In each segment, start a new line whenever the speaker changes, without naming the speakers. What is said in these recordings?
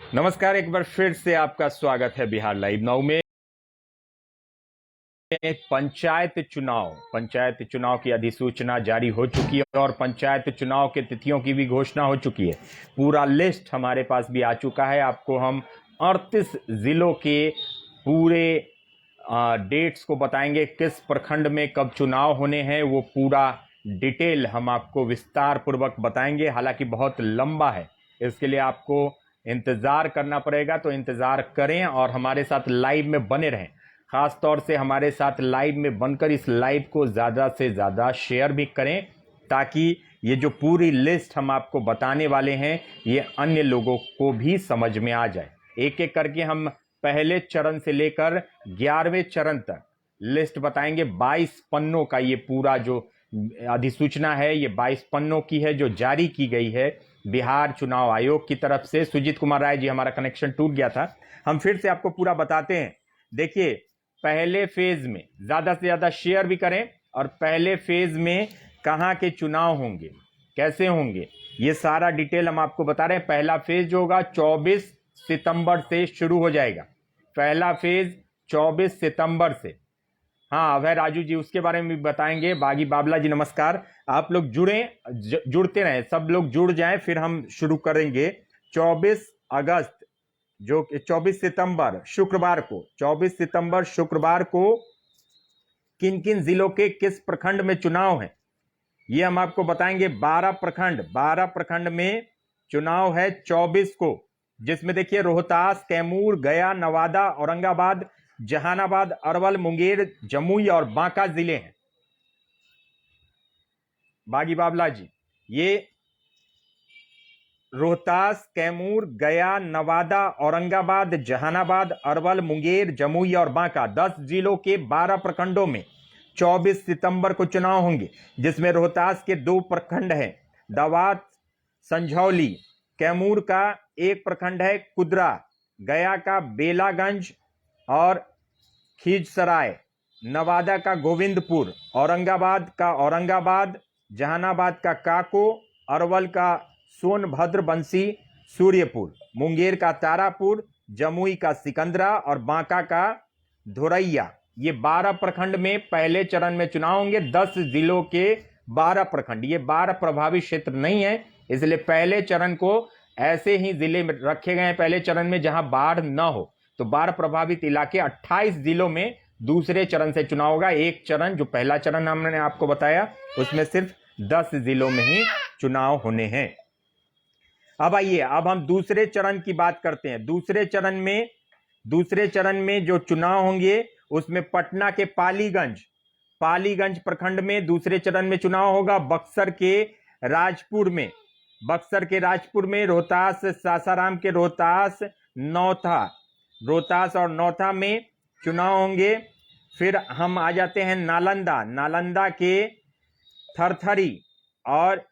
नमस्कार, एक बार फिर से आपका स्वागत है बिहार लाइव नाउ में। पंचायत चुनाव की अधिसूचना जारी हो चुकी है और पंचायत चुनाव के तिथियों की भी घोषणा हो चुकी है। पूरा लिस्ट हमारे पास भी आ चुका है। आपको हम 38 जिलों के पूरे डेट्स को बताएंगे, किस प्रखंड में कब चुनाव होने हैं, वो पूरा डिटेल हम आपको विस्तार पूर्वक बताएंगे। हालांकि बहुत लंबा है, इसके लिए आपको इंतजार करना पड़ेगा, तो इंतजार करें और हमारे साथ लाइव में बने रहें। खास तौर से हमारे साथ लाइव में बनकर इस लाइव को ज़्यादा से ज़्यादा शेयर भी करें, ताकि ये जो पूरी लिस्ट हम आपको बताने वाले हैं ये अन्य लोगों को भी समझ में आ जाए। एक एक करके हम पहले चरण से लेकर 11वें चरण तक लिस्ट बताएंगे। 22 पन्नों का ये पूरा जो अधिसूचना है, ये 22 पन्नों की है, जो जारी की गई है बिहार चुनाव आयोग की तरफ से। सुजीत कुमार राय जी, हमारा कनेक्शन टूट गया था, हम फिर से आपको पूरा बताते हैं। देखिए, पहले फेज में ज्यादा से ज्यादा शेयर भी करें, और पहले फेज में कहां के चुनाव होंगे, कैसे होंगे, ये सारा डिटेल हम आपको बता रहे हैं। पहला फेज जो होगा 24 सितंबर से शुरू हो जाएगा। पहला फेज 24 सितंबर से। हाँ, अभय राजू जी उसके बारे में भी बताएंगे। बागी बाबला जी नमस्कार, आप लोग जुड़ते रहें, सब लोग जुड़ जाएं, फिर हम शुरू करेंगे। 24 अगस्त जो 24 सितंबर शुक्रवार को, 24 सितंबर शुक्रवार को किन किन जिलों के किस प्रखंड में चुनाव है, ये हम आपको बताएंगे। 12 प्रखंड में चुनाव है 24 को, जिसमें देखिए रोहतास, कैमूर, गया, नवादा, औरंगाबाद, जहानाबाद, अरवल, मुंगेर, जमुई और बांका जिले हैं। बागी बाबला जी, ये रोहतास, कैमूर, गया, नवादा, औरंगाबाद, जहानाबाद, अरवल, मुंगेर, जमुई और बांका 10 जिलों के 12 प्रखंडों में 24 सितंबर को चुनाव होंगे, जिसमें रोहतास के 2 प्रखंड हैं, दावात, संझौली। कैमूर का एक प्रखंड है कुदरा, गया का बेलागंज और खीजसराय, नवादा का गोविंदपुर, औरंगाबाद का औरंगाबाद, जहानाबाद का काको, अरवल का सोनभद्र बंसी सूर्यपुर, मुंगेर का तारापुर, जमुई का सिकंदरा और बांका का धोरैया। ये 12 प्रखंड में पहले चरण में चुनाव होंगे। 10 जिलों के 12 प्रखंड, ये 12 प्रभावित क्षेत्र नहीं है, इसलिए पहले चरण को ऐसे ही जिले में रखे गए हैं पहले चरण में जहां बाढ़ न हो। तो 12 प्रभावित इलाके 28 जिलों में दूसरे चरण से चुनाव होगा। एक चरण जो पहला चरण हमने आपको बताया, उसमें सिर्फ 10 जिलों में ही चुनाव होने हैं। अब आइए, अब हम दूसरे चरण की बात करते हैं। दूसरे चरण में जो चुनाव होंगे, उसमें पटना के पालीगंज प्रखंड में दूसरे चरण में चुनाव होगा। बक्सर के राजपुर में, रोहतास, सासाराम के रोहतास और नौथा में चुनाव होंगे। फिर हम आ जाते हैं नालंदा के थरथरी और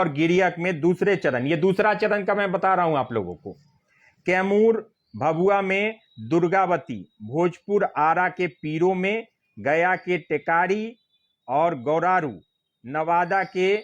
गिरियक, में दूसरे चरण, ये दूसरा चरण का मैं बता रहा हूं आप लोगों को। कैमूर भभुआ में दुर्गावती, भोजपुर आरा के पीरो में, गया के टेकारी और गौरारू, नवादा के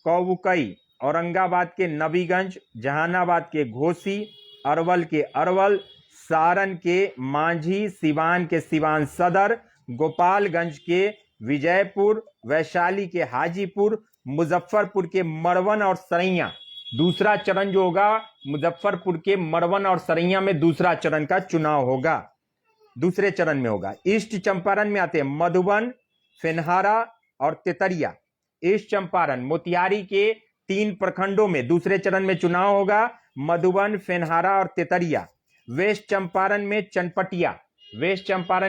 कौवकई, औरंगाबाद के नबीगंज, जहानाबाद के घोसी, अरवल के अरवल, सारण के मांझी, सिवान के सिवान सदर, गोपालगंज के विजयपुर, वैशाली के हाजीपुर, मुजफ्फरपुर के मरवन और सरैया। दूसरा चरण जो होगा, मुजफ्फरपुर के मरवन और सरैया में दूसरा चरण का चुनाव होगा, दूसरे चरण में होगा। ईस्ट चंपारण में आते हैं मधुबन, फेनहारा और तेतरिया। ईस्ट चंपारण मोतिहारी के 3 प्रखंडों में दूसरे चरण में चुनाव होगा, मधुबन, फेनहारा और तेतरिया। वेस्ट चंपारण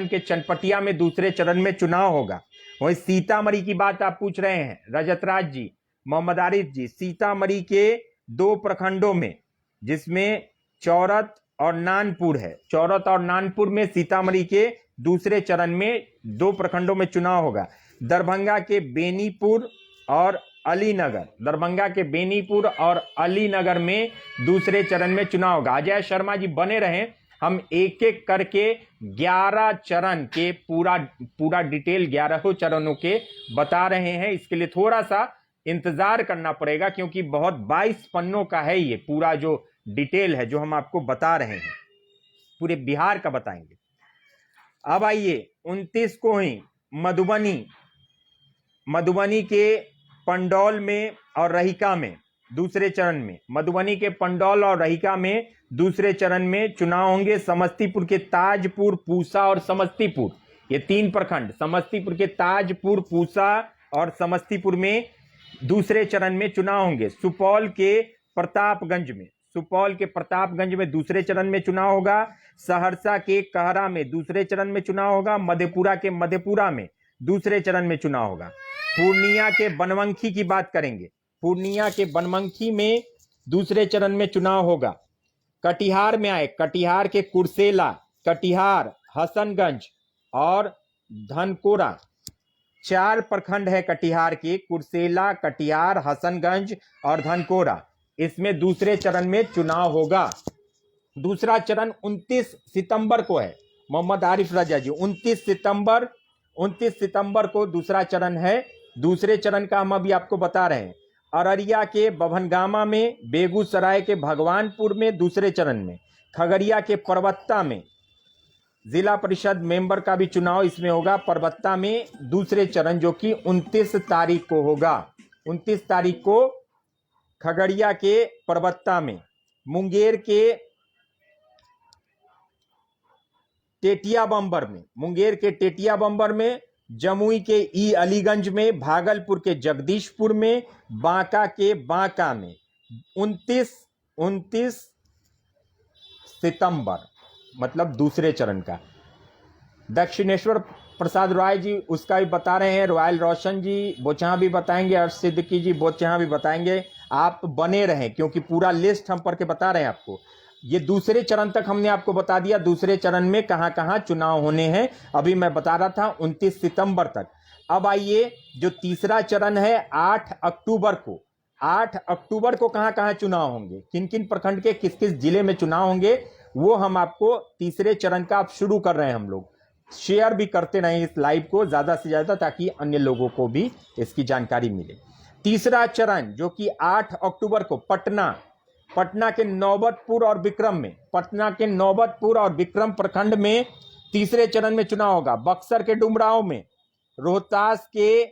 के चनपटिया में दूसरे चरण में चुनाव होगा। वही सीतामढ़ी की बात आप पूछ रहे हैं, रजतराज जी, मोहम्मद आरिफ जी, सीतामढ़ी के 2 प्रखंडों में, जिसमें चौरत और नानपुर है, चौरत और नानपुर में सीतामढ़ी के दूसरे चरण में 2 प्रखंडों में चुनाव होगा। दरभंगा के बेनीपुर और अलीनगर में दूसरे चरण में चुनाव होगा। अजय शर्मा जी बने रहें, हम एक एक करके 11 चरण के पूरा डिटेल 11 चरणों के बता रहे हैं। इसके लिए थोड़ा सा इंतजार करना पड़ेगा, क्योंकि बहुत 22 पन्नों का है ये पूरा जो डिटेल है जो हम आपको बता रहे हैं, पूरे बिहार का बताएंगे। अब आइए 29 को ही मधुबनी के पंडौल में और रहिका में दूसरे चरण में, मधुबनी के पंडौल और रहिका में दूसरे चरण में चुनाव होंगे। समस्तीपुर के ताजपुर, पूसा और समस्तीपुर, ये 3 प्रखंड, समस्तीपुर के ताजपुर, पूसा और समस्तीपुर में दूसरे चरण में चुनाव होंगे। सुपौल के प्रतापगंज में दूसरे चरण में चुनाव होगा। सहरसा के कहरा में दूसरे चरण में चुनाव होगा। मधेपुरा के मधेपुरा में दूसरे चरण में चुनाव होगा। पूर्णिया के बनमनखी की बात करेंगे, पूर्णिया के बनमनखी में दूसरे चरण में चुनाव होगा। कटिहार में आए, कटिहार के कुर्सेला, कटिहार, हसनगंज और धनकोरा, 4 प्रखंड है कटिहार के, कुर्सेला, कटिहार, हसनगंज और धनकोरा, इसमें दूसरे चरण में चुनाव होगा। दूसरा चरण 29 सितंबर को है। मोहम्मद आरिफ रजा जी, 29 सितंबर को दूसरा चरण है। दूसरे चरण का हम अभी आपको बता रहे हैं। अररिया के बभनगामा में, बेगूसराय के भगवानपुर में दूसरे चरण में, खगड़िया के परबत्ता में जिला परिषद मेंबर का भी चुनाव इसमें होगा। परबत्ता में दूसरे चरण जो कि 29 तारीख को होगा, 29 तारीख को खगड़िया के परबत्ता में। मुंगेर के टेटिया बम्बर में, जमुई के ई अलीगंज में, भागलपुर के जगदीशपुर में, बांका के बांका में 29 सितंबर मतलब दूसरे चरण का। दक्षिणेश्वर प्रसाद राय जी उसका भी बता रहे हैं, रॉयल रोशन जी बोचहा भी बताएंगे, अर्श सिद्दीकी जी बोचहा भी बताएंगे। आप बने रहें क्योंकि पूरा लिस्ट हम पढ़ के बता रहे हैं आपको। ये दूसरे चरण तक हमने आपको बता दिया, दूसरे चरण में कहां कहां चुनाव होने हैं अभी मैं बता रहा था 29 सितंबर तक। अब आइए जो तीसरा चरण है 8 अक्टूबर को कहां कहां चुनाव होंगे, किन किन प्रखंड के किस किस जिले में चुनाव होंगे, वो हम आपको तीसरे चरण का आप शुरू कर रहे हैं। हम लोग शेयर भी करते रहें इस लाइव को ज्यादा से ज्यादा, ताकि अन्य लोगों को भी इसकी जानकारी मिले। तीसरा चरण जो कि 8 अक्टूबर को पटना के नौबतपुर और विक्रम प्रखंड में तीसरे चरण में चुनाव होगा। बक्सर के डुमरांव में, रोहतास के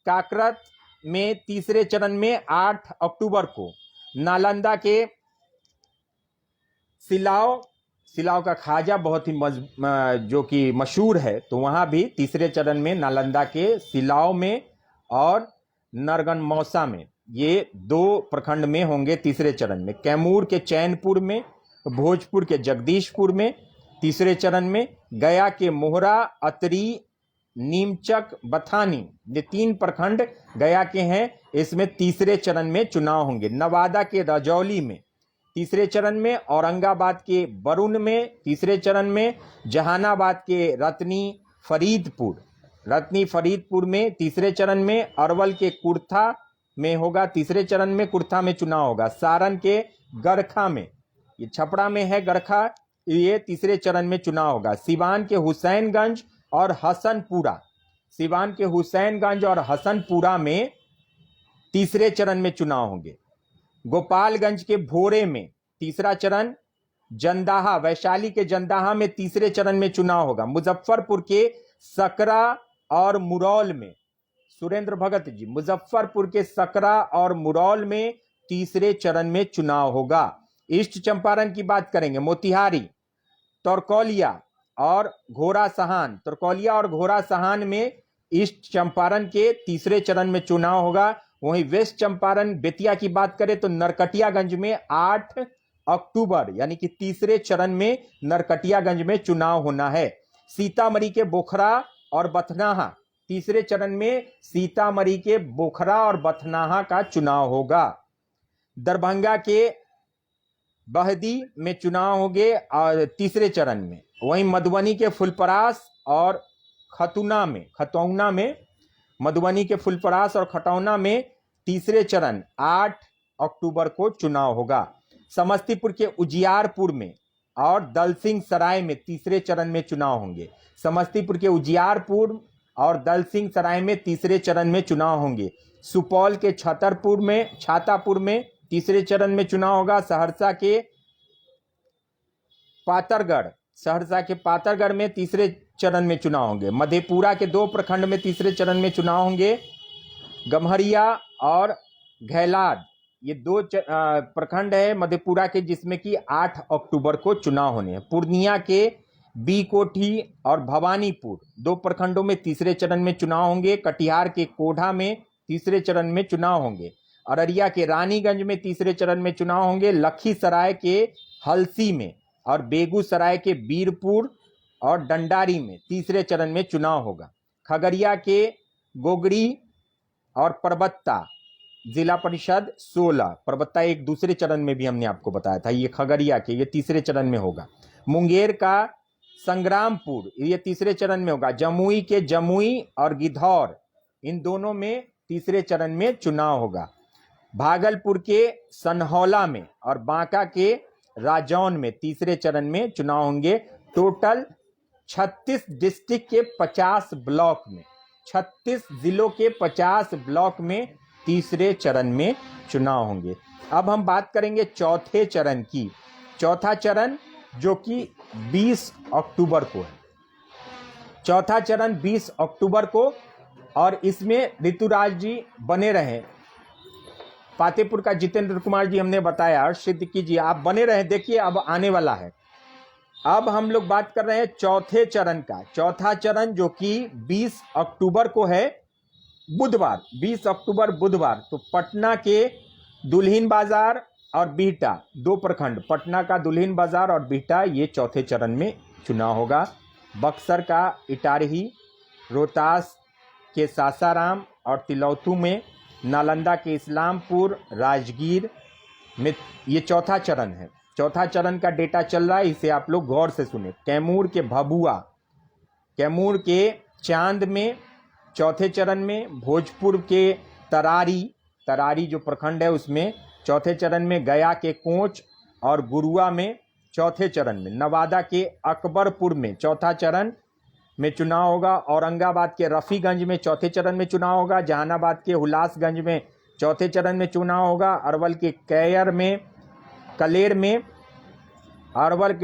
काकरत में तीसरे चरण में 8 अक्टूबर को, नालंदा के सिलाव का खाजा बहुत ही जो कि मशहूर है, तो वहां भी तीसरे चरण में नालंदा के सिलाव में और नरगन मौसा में, ये 2 प्रखंड में होंगे तीसरे चरण में। कैमूर के चैनपुर में, भोजपुर के जगदीशपुर में तीसरे चरण में, गया के मोहरा, अतरी, नीमचक, बथानी, ये 3 प्रखंड गया के हैं, इसमें तीसरे चरण में चुनाव होंगे। नवादा के रजौली में तीसरे चरण में, औरंगाबाद के बरुण में तीसरे चरण में, जहानाबाद के रत्नी फरीदपुर में तीसरे चरण में, अरवल के कुर्था में होगा तीसरे चरण में, कुर्था में चुनाव होगा। सारण के गरखा में, ये छपरा में है गरखा, ये तीसरे चरण में चुनाव होगा। सिवान के हुसैनगंज और हसनपुरा में तीसरे चरण में चुनाव होंगे। गोपालगंज के भोरे में तीसरा चरण, जंदाहा, वैशाली के जंदाहा में तीसरे चरण में चुनाव होगा। मुजफ्फरपुर के सकरा और मुरौल में, सुरेंद्र भगत जी, मुजफ्फरपुर के सकरा और मुरौल में तीसरे चरण में चुनाव होगा। ईस्ट चंपारण की बात करेंगे, मोतिहारी, तोरकौलिया और घोड़ासहान में ईस्ट चंपारण के तीसरे चरण में चुनाव होगा। वहीं वेस्ट चंपारण बेतिया की बात करें तो नरकटियागंज में 8 अक्टूबर यानी कि तीसरे चरण में नरकटियागंज में चुनाव होना है। सीतामढ़ी के बोखरा और बथनाहा, तीसरे चरण में सीतामढ़ी के बोखरा और बथनाहा का चुनाव होगा। दरभंगा के बहदी में चुनाव होंगे और तीसरे चरण में। वहीं मधुबनी के फुलपरास और खतौना में मधुबनी के फुलपरास और खटौना में तीसरे चरण 8 अक्टूबर को चुनाव होगा। समस्तीपुर के उजियारपुर में और दलसिंह सराय में तीसरे चरण में चुनाव होंगे। समस्तीपुर के उजियारपुर और दलसिंह सराय में तीसरे चरण में चुनाव होंगे। सुपौल के छातापुर में तीसरे चरण में चुनाव होगा। सहरसा के पातरगढ़ में तीसरे चरण में चुनाव होंगे। मधेपुरा के 2 प्रखंड में तीसरे चरण में चुनाव होंगे। गम्हरिया और घैलाद, ये 2 प्रखंड है मधेपुरा के, जिसमें कि 8 अक्टूबर को चुनाव होने हैं। पूर्णिया के बीकोठी और भवानीपुर 2 प्रखंडों में तीसरे चरण में चुनाव होंगे। कटिहार के कोढ़ा में तीसरे चरण में चुनाव होंगे। अररिया के रानीगंज में तीसरे चरण में चुनाव होंगे। लखीसराय के हलसी में और बेगूसराय के बीरपुर और डंडारी में तीसरे चरण में चुनाव होगा। खगड़िया के गोगरी और परबत्ता जिला परिषद 16, परबत्ता एक दूसरे चरण में भी हमने आपको बताया था, ये खगड़िया के, ये तीसरे चरण में होगा। मुंगेर का संग्रामपुर, ये तीसरे चरण में होगा। जमुई के जमुई और गिद्धौर, इन दोनों में तीसरे चरण में चुनाव होगा। भागलपुर के सनहौला में और बांका के राजौन में तीसरे चरण में चुनाव होंगे। टोटल 36 डिस्ट्रिक्ट के 50 ब्लॉक में, 36 जिलों के 50 ब्लॉक में तीसरे चरण में चुनाव होंगे। अब हम बात करेंगे चौथे चरण की। चौथा चरण जो कि 20 अक्टूबर को है। चौथा चरण 20 अक्टूबर को, और इसमें ऋतुराज जी बने रहे। फतेहपुर का जितेंद्र कुमार जी हमने बताया, सिद्दीकी जी आप बने रहे, देखिए अब आने वाला है। अब हम लोग बात कर रहे हैं चौथे चरण का। चौथा चरण जो कि 20 अक्टूबर को है, बुधवार, 20 अक्टूबर बुधवार। तो पटना के दुल्हिन बाजार और बिहटा 2 प्रखंड, पटना का दुल्हिन बाजार और बिहटा, ये चौथे चरण में चुनाव होगा। बक्सर का इटारही, रोहतास के सासाराम और तिलौथू में, नालंदा के इस्लामपुर, राजगीर में, ये चौथा चरण है। चौथा चरण का डेटा चल रहा है, इसे आप लोग गौर से सुने। कैमूर के भभुआ, कैमूर के चांद में चौथे चरण में, भोजपुर के तरारी जो प्रखंड है उसमें चौथे चरण में, गया के कोंच और गुरुआ में चौथे चरण में, नवादा के अकबरपुर में चौथा चरण में चुनाव होगा। औरंगाबाद के रफ़ीगंज में चौथे चरण में चुनाव होगा। जहानाबाद के हुलासगंज में चौथे चरण में चुनाव होगा। अरवल के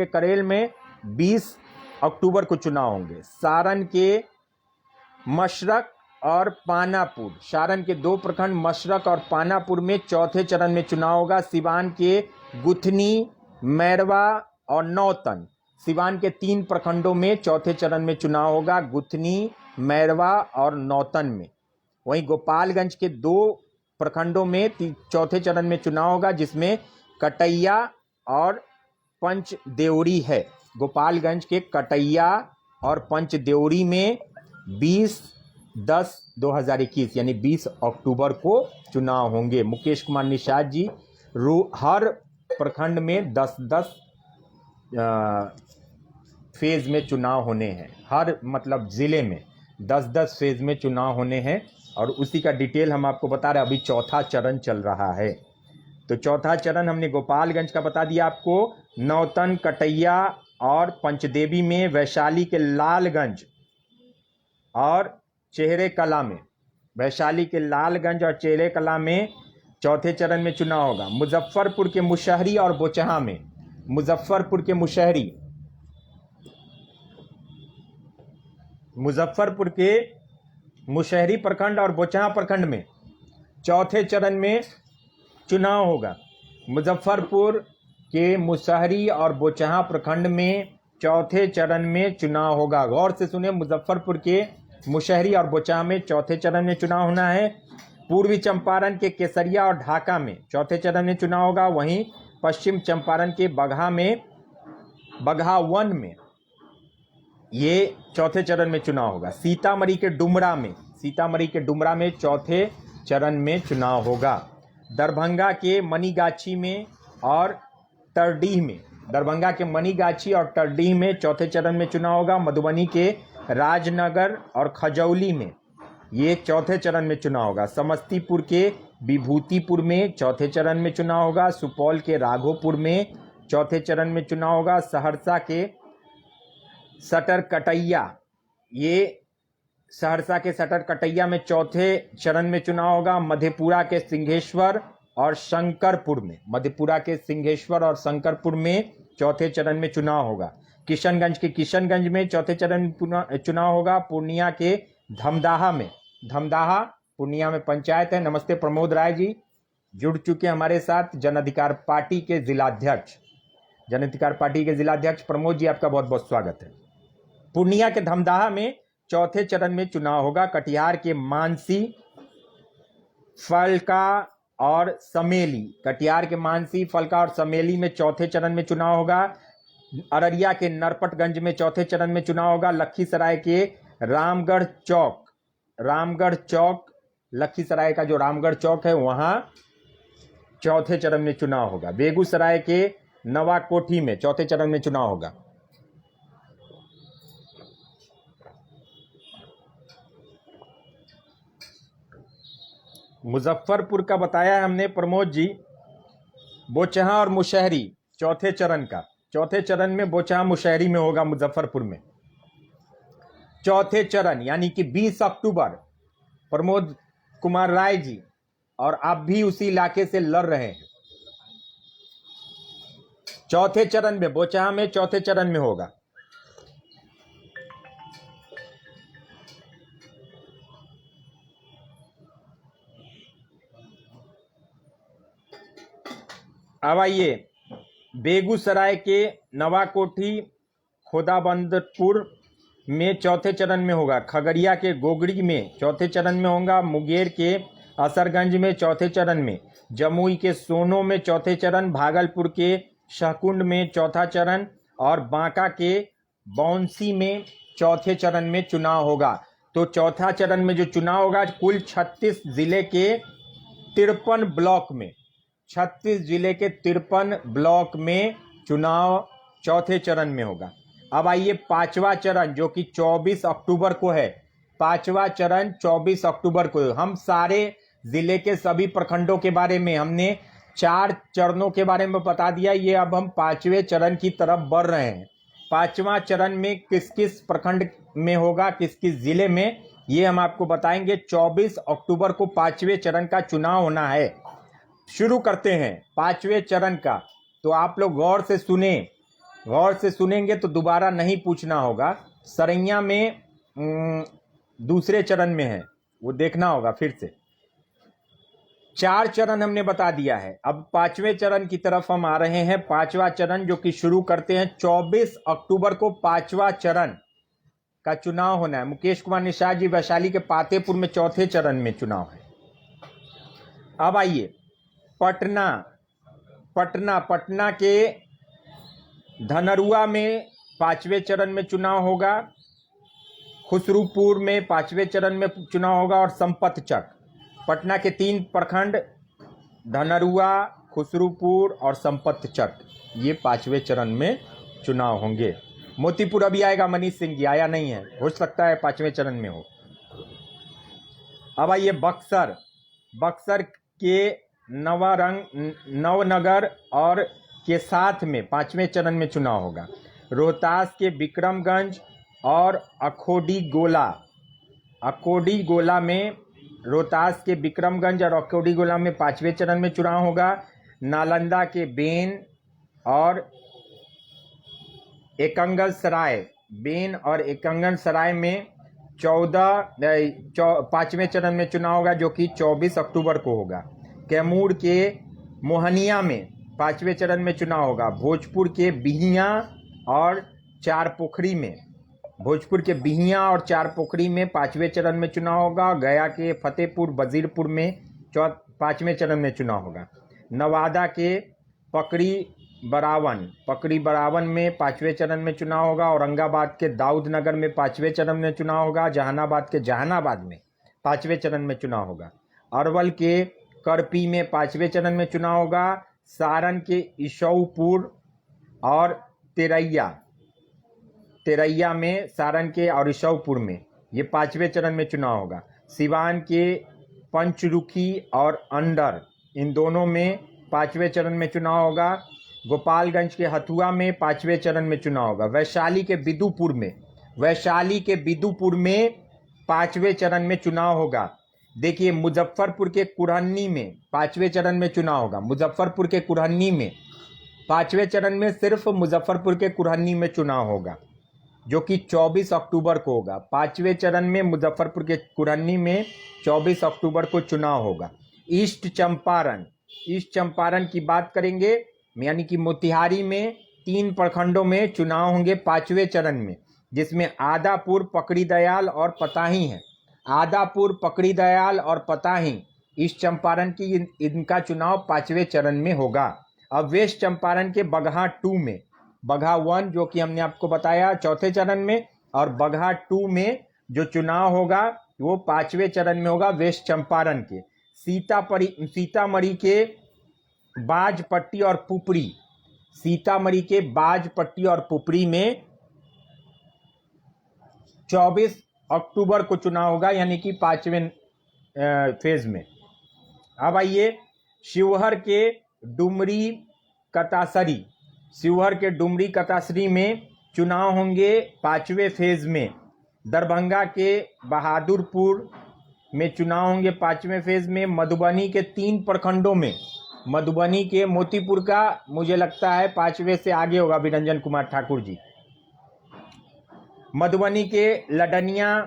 करेल में 20 अक्टूबर को चुनाव होंगे। सारण के मशरक और पानापुर, सारण के 2 प्रखंड मशरक और पानापुर में चौथे चरण में चुनाव होगा। सिवान के गुथनी, मैरवा और नौतन, सिवान के 3 प्रखंडों में चौथे चरण में चुनाव होगा, गुथनी, मैरवा और नौतन में। वहीं गोपालगंज के 2 प्रखंडों में चौथे चरण में चुनाव होगा, जिसमें कटैया और पंचदेवरी है। गोपालगंज के कटैया और पंचदेवरी में 20/10/2021 यानी 20 अक्टूबर को चुनाव होंगे। मुकेश कुमार निषाद जी, हर प्रखंड में 10-10 फेज में चुनाव होने हैं। हर मतलब जिले में 10-10 फेज में चुनाव होने हैं, और उसी का डिटेल हम आपको बता रहे हैं। अभी चौथा चरण चल रहा है। तो चौथा चरण हमने गोपालगंज का बता दिया आपको, नौतन, कटैया और पंचदेवी में, वैशाली के लालगंज और चेहरे कला में, वैशाली के लालगंज और चेहरे कला में चौथे चरण में चुनाव होगा। मुजफ्फरपुर के मुशहरी और बोचहा में, मुजफ्फरपुर के मुशहरी प्रखंड और बोचहा प्रखंड में चौथे चरण में चुनाव होगा। मुजफ्फरपुर के मुशहरी और बोचहा प्रखंड में चौथे चरण में चुनाव होगा। गौर से सुने, मुजफ्फरपुर के मुशहरी और बोचहा में चौथे चरण में चुनाव होना है। पूर्वी चंपारण के केसरिया और ढाका में चौथे चरण में चुनाव होगा। वहीं पश्चिम चंपारण के बगहा 1 में ये चौथे चरण में चुनाव होगा। सीतामढ़ी के डुमरा में चौथे चरण में चुनाव होगा। दरभंगा के मनीगाछी में और तरडीह में, दरभंगा के मनीगाछी और तरडीह में चौथे चरण में चुनाव होगा। मधुबनी के राजनगर और खजौली में ये चौथे चरण में चुनाव होगा। समस्तीपुर के विभूतिपुर में चौथे चरण में चुनाव होगा। सुपौल के राघोपुर में चौथे चरण में चुनाव होगा। सहरसा के सटरकटैया, ये सहरसा के सटर कटैया में चौथे चरण में चुनाव होगा। मधेपुरा के सिंहेश्वर और शंकरपुर में, मधेपुरा के सिंहेश्वर और शंकरपुर में चौथे चरण में चुनाव होगा। किशनगंज के किशनगंज में चौथे चरण में चुनाव होगा। पूर्णिया के धमदाहा में, धमदाहा पूर्णिया में पंचायत है। नमस्ते प्रमोद राय जी जुड़ चुके हमारे साथ, जन अधिकार पार्टी के जिलाध्यक्ष, जन अधिकार पार्टी के जिलाध्यक्ष प्रमोद जी, आपका बहुत बहुत स्वागत है। पूर्णिया के धमदाहा में चौथे चरण में चुनाव होगा। कटिहार के मानसी, फलका और समेली, कटिहार के मानसी, फलका और समेली में चौथे चरण में चुनाव होगा। अररिया के नरपतगंज में चौथे चरण में चुनाव होगा। लखीसराय के रामगढ़ चौक, रामगढ़ चौक, लखीसराय का जो रामगढ़ चौक है वहां चौथे चरण में चुनाव होगा। बेगूसराय के नवाकोठी में चौथे चरण में चुनाव होगा। मुजफ्फरपुर का बताया है हमने प्रमोद जी, बोचहा और मुशहरी चौथे चरण का, चौथे चरण में बोचहा मुशहरी में होगा मुजफ्फरपुर में चौथे चरण, यानी कि 20 अक्टूबर। प्रमोद कुमार राय जी, और आप भी उसी इलाके से लड़ रहे हैं। चौथे चरण में बोचहा में चौथे चरण में होगा। अब आइए, बेगूसराय के नवाकोठी खोदाबंदपुर में चौथे चरण में होगा। खगड़िया के गोगड़ी में चौथे चरण में होगा। मुंगेर के असरगंज में चौथे चरण में, जमुई के सोनो में चौथे चरण, भागलपुर के शाहकुंड में चौथा चरण और बांका के बौंसी में चौथे चरण में चुनाव होगा। तो चौथा चरण में जो चुनाव होगा, कुल 36 जिले के 53 ब्लॉक में, 36 जिले के 53 ब्लॉक में चुनाव चौथे चरण में होगा। अब आइए पांचवा चरण, जो कि 24 अक्टूबर को है। पांचवा चरण 24 अक्टूबर को। हम सारे जिले के सभी प्रखंडों के बारे में हमने 4 चरणों के बारे में बता दिया। ये अब हम 5वें चरण की तरफ बढ़ रहे हैं। 5वां चरण में किस किस प्रखंड में होगा, किस किस जिले में, ये हम आपको बताएंगे। 24 अक्टूबर को 5वें चरण का चुनाव होना है। शुरू करते हैं 5वें चरण का। तो आप लोग गौर से सुने, गौर से सुनेंगे तो दोबारा नहीं पूछना होगा। सरैया में दूसरे चरण में है, वो देखना होगा फिर से। 4 चरण हमने बता दिया है। अब 5वें चरण की तरफ हम आ रहे हैं। 5वां चरण जो कि शुरू करते हैं 24 अक्टूबर को 5वां चरण का चुनाव होना है। मुकेश कुमार निषाद जी, वैशाली के पातेपुर में चौथे चरण में चुनाव है। अब आइए पटना, पटना के धनरुआ में 5वें चरण में चुनाव होगा। खुसरूपुर में 5वें चरण में चुनाव होगा। और संपतचक, पटना के 3 प्रखंड, धनरुआ, खुसरूपुर और संपतचक, ये 5वें चरण में चुनाव होंगे। मोतीपुर अभी आएगा, मनीष सिंह जी आया नहीं है, हो सकता है 5वें चरण में हो। अब आइए बक्सर, बक्सर के नवनगर और के साथ में 5वें चरण में चुनाव होगा। रोहतास के विक्रमगंज और अखोडी गोला में, रोहतास के विक्रमगंज और अखोडी गोला में 5वें चरण में चुनाव होगा। नालंदा के बेन और एकंगल सराय में 5वें चरण में चुनाव होगा, जो कि 24 अक्टूबर को होगा। कैमूर के मोहनिया में 5वें चरण में चुनाव होगा। भोजपुर के बिहिया और चारपोखरी में, भोजपुर के बिहिया और चारपोखरी में 5वें चरण में चुनाव होगा। गया के फतेहपुर वजीरपुर में 5वें चरण में चुनाव होगा। नवादा के पकड़ी बरावन में 5वें चरण में चुनाव होगा। औरंगाबाद के दाऊदनगर में 5वें चरण में चुनाव होगा। जहानाबाद के जहानाबाद में 5वें चरण में चुनाव होगा। अरवल के करपी में 5वें चरण में चुनाव होगा। सारण के ईशौपुर और तेरैया में, सारण के और ईशौपुर में ये 5वें चरण में चुनाव होगा। सिवान के पंचरुखी और अंडर, इन दोनों में 5वें चरण में चुनाव होगा। गोपालगंज के हथुआ में 5वें चरण में चुनाव होगा। वैशाली के बिदुपुर में पांचवें चरण में चुनाव होगा। देखिए मुजफ्फरपुर के कुरहन्नी में पांचवें चरण में चुनाव होगा। मुजफ्फरपुर के कुरहन्नी में पांचवें चरण में सिर्फ मुजफ्फरपुर के कुरहन्नी में चुनाव होगा, जो कि 24 अक्टूबर को होगा। पांचवें चरण में मुजफ्फरपुर के कुरहन्नी में 24 अक्टूबर को चुनाव होगा। ईस्ट चंपारण की बात करेंगे, यानी कि मोतिहारी में 3 प्रखंडों में चुनाव होंगे पांचवें चरण में, जिसमें आदापुर, पकड़ी दयाल और पताही है। आदापुर, पकड़ी दयाल और पताही ईस्ट चंपारण की इनका चुनाव पांचवें चरण में होगा। अब वेस्ट चंपारण के बगहा 2 में, बगहा 1 जो कि हमने आपको बताया चौथे चरण में, और बगहा 2 में जो चुनाव होगा वो पांचवें चरण में होगा वेस्ट चंपारण के। सीतामढ़ी के बाजपट्टी और पुपरी, सीतामढ़ी के बाजपट्टी और पुपरी में 24 अक्टूबर को चुनाव होगा, यानी कि पांचवें फेज में। अब आइए शिवहर के डुमरी कतासरी में चुनाव होंगे पांचवें फेज में। दरभंगा के बहादुरपुर में चुनाव होंगे पांचवें फेज में। मधुबनी के 3 प्रखंडों में, मधुबनी के मोतीपुर का मुझे लगता है पांचवें से आगे होगा विरंजन कुमार ठाकुर जी। मधुबनी के लडनिया,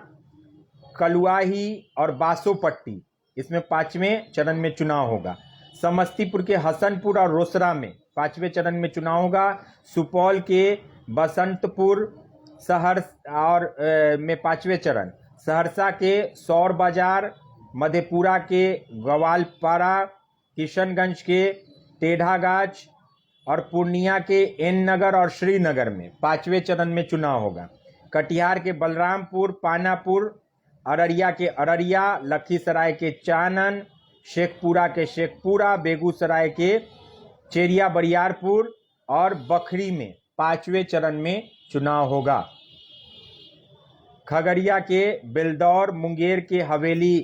कलुआही और बासोपट्टी, इसमें पांचवें चरण में चुनाव होगा। समस्तीपुर के हसनपुर और रोसड़ा में पांचवें चरण में चुनाव होगा। सुपौल के बसंतपुर शहर और में पांचवें चरण। सहरसा के सौर बाजार, मधेपुरा के ग्वालपारा, किशनगंज के टेढ़ागाछ और पूर्णिया के एन नगर और श्रीनगर में पांचवें चरण में चुनाव होगा। कटिहार के बलरामपुर, पानापुर, अररिया के अररिया, लखीसराय के चानन, शेखपुरा के शेखपुरा, बेगूसराय के चेरिया बरियारपुर और बखरी में पांचवें चरण में चुनाव होगा। खगड़िया के बेलदौर, मुंगेर के हवेली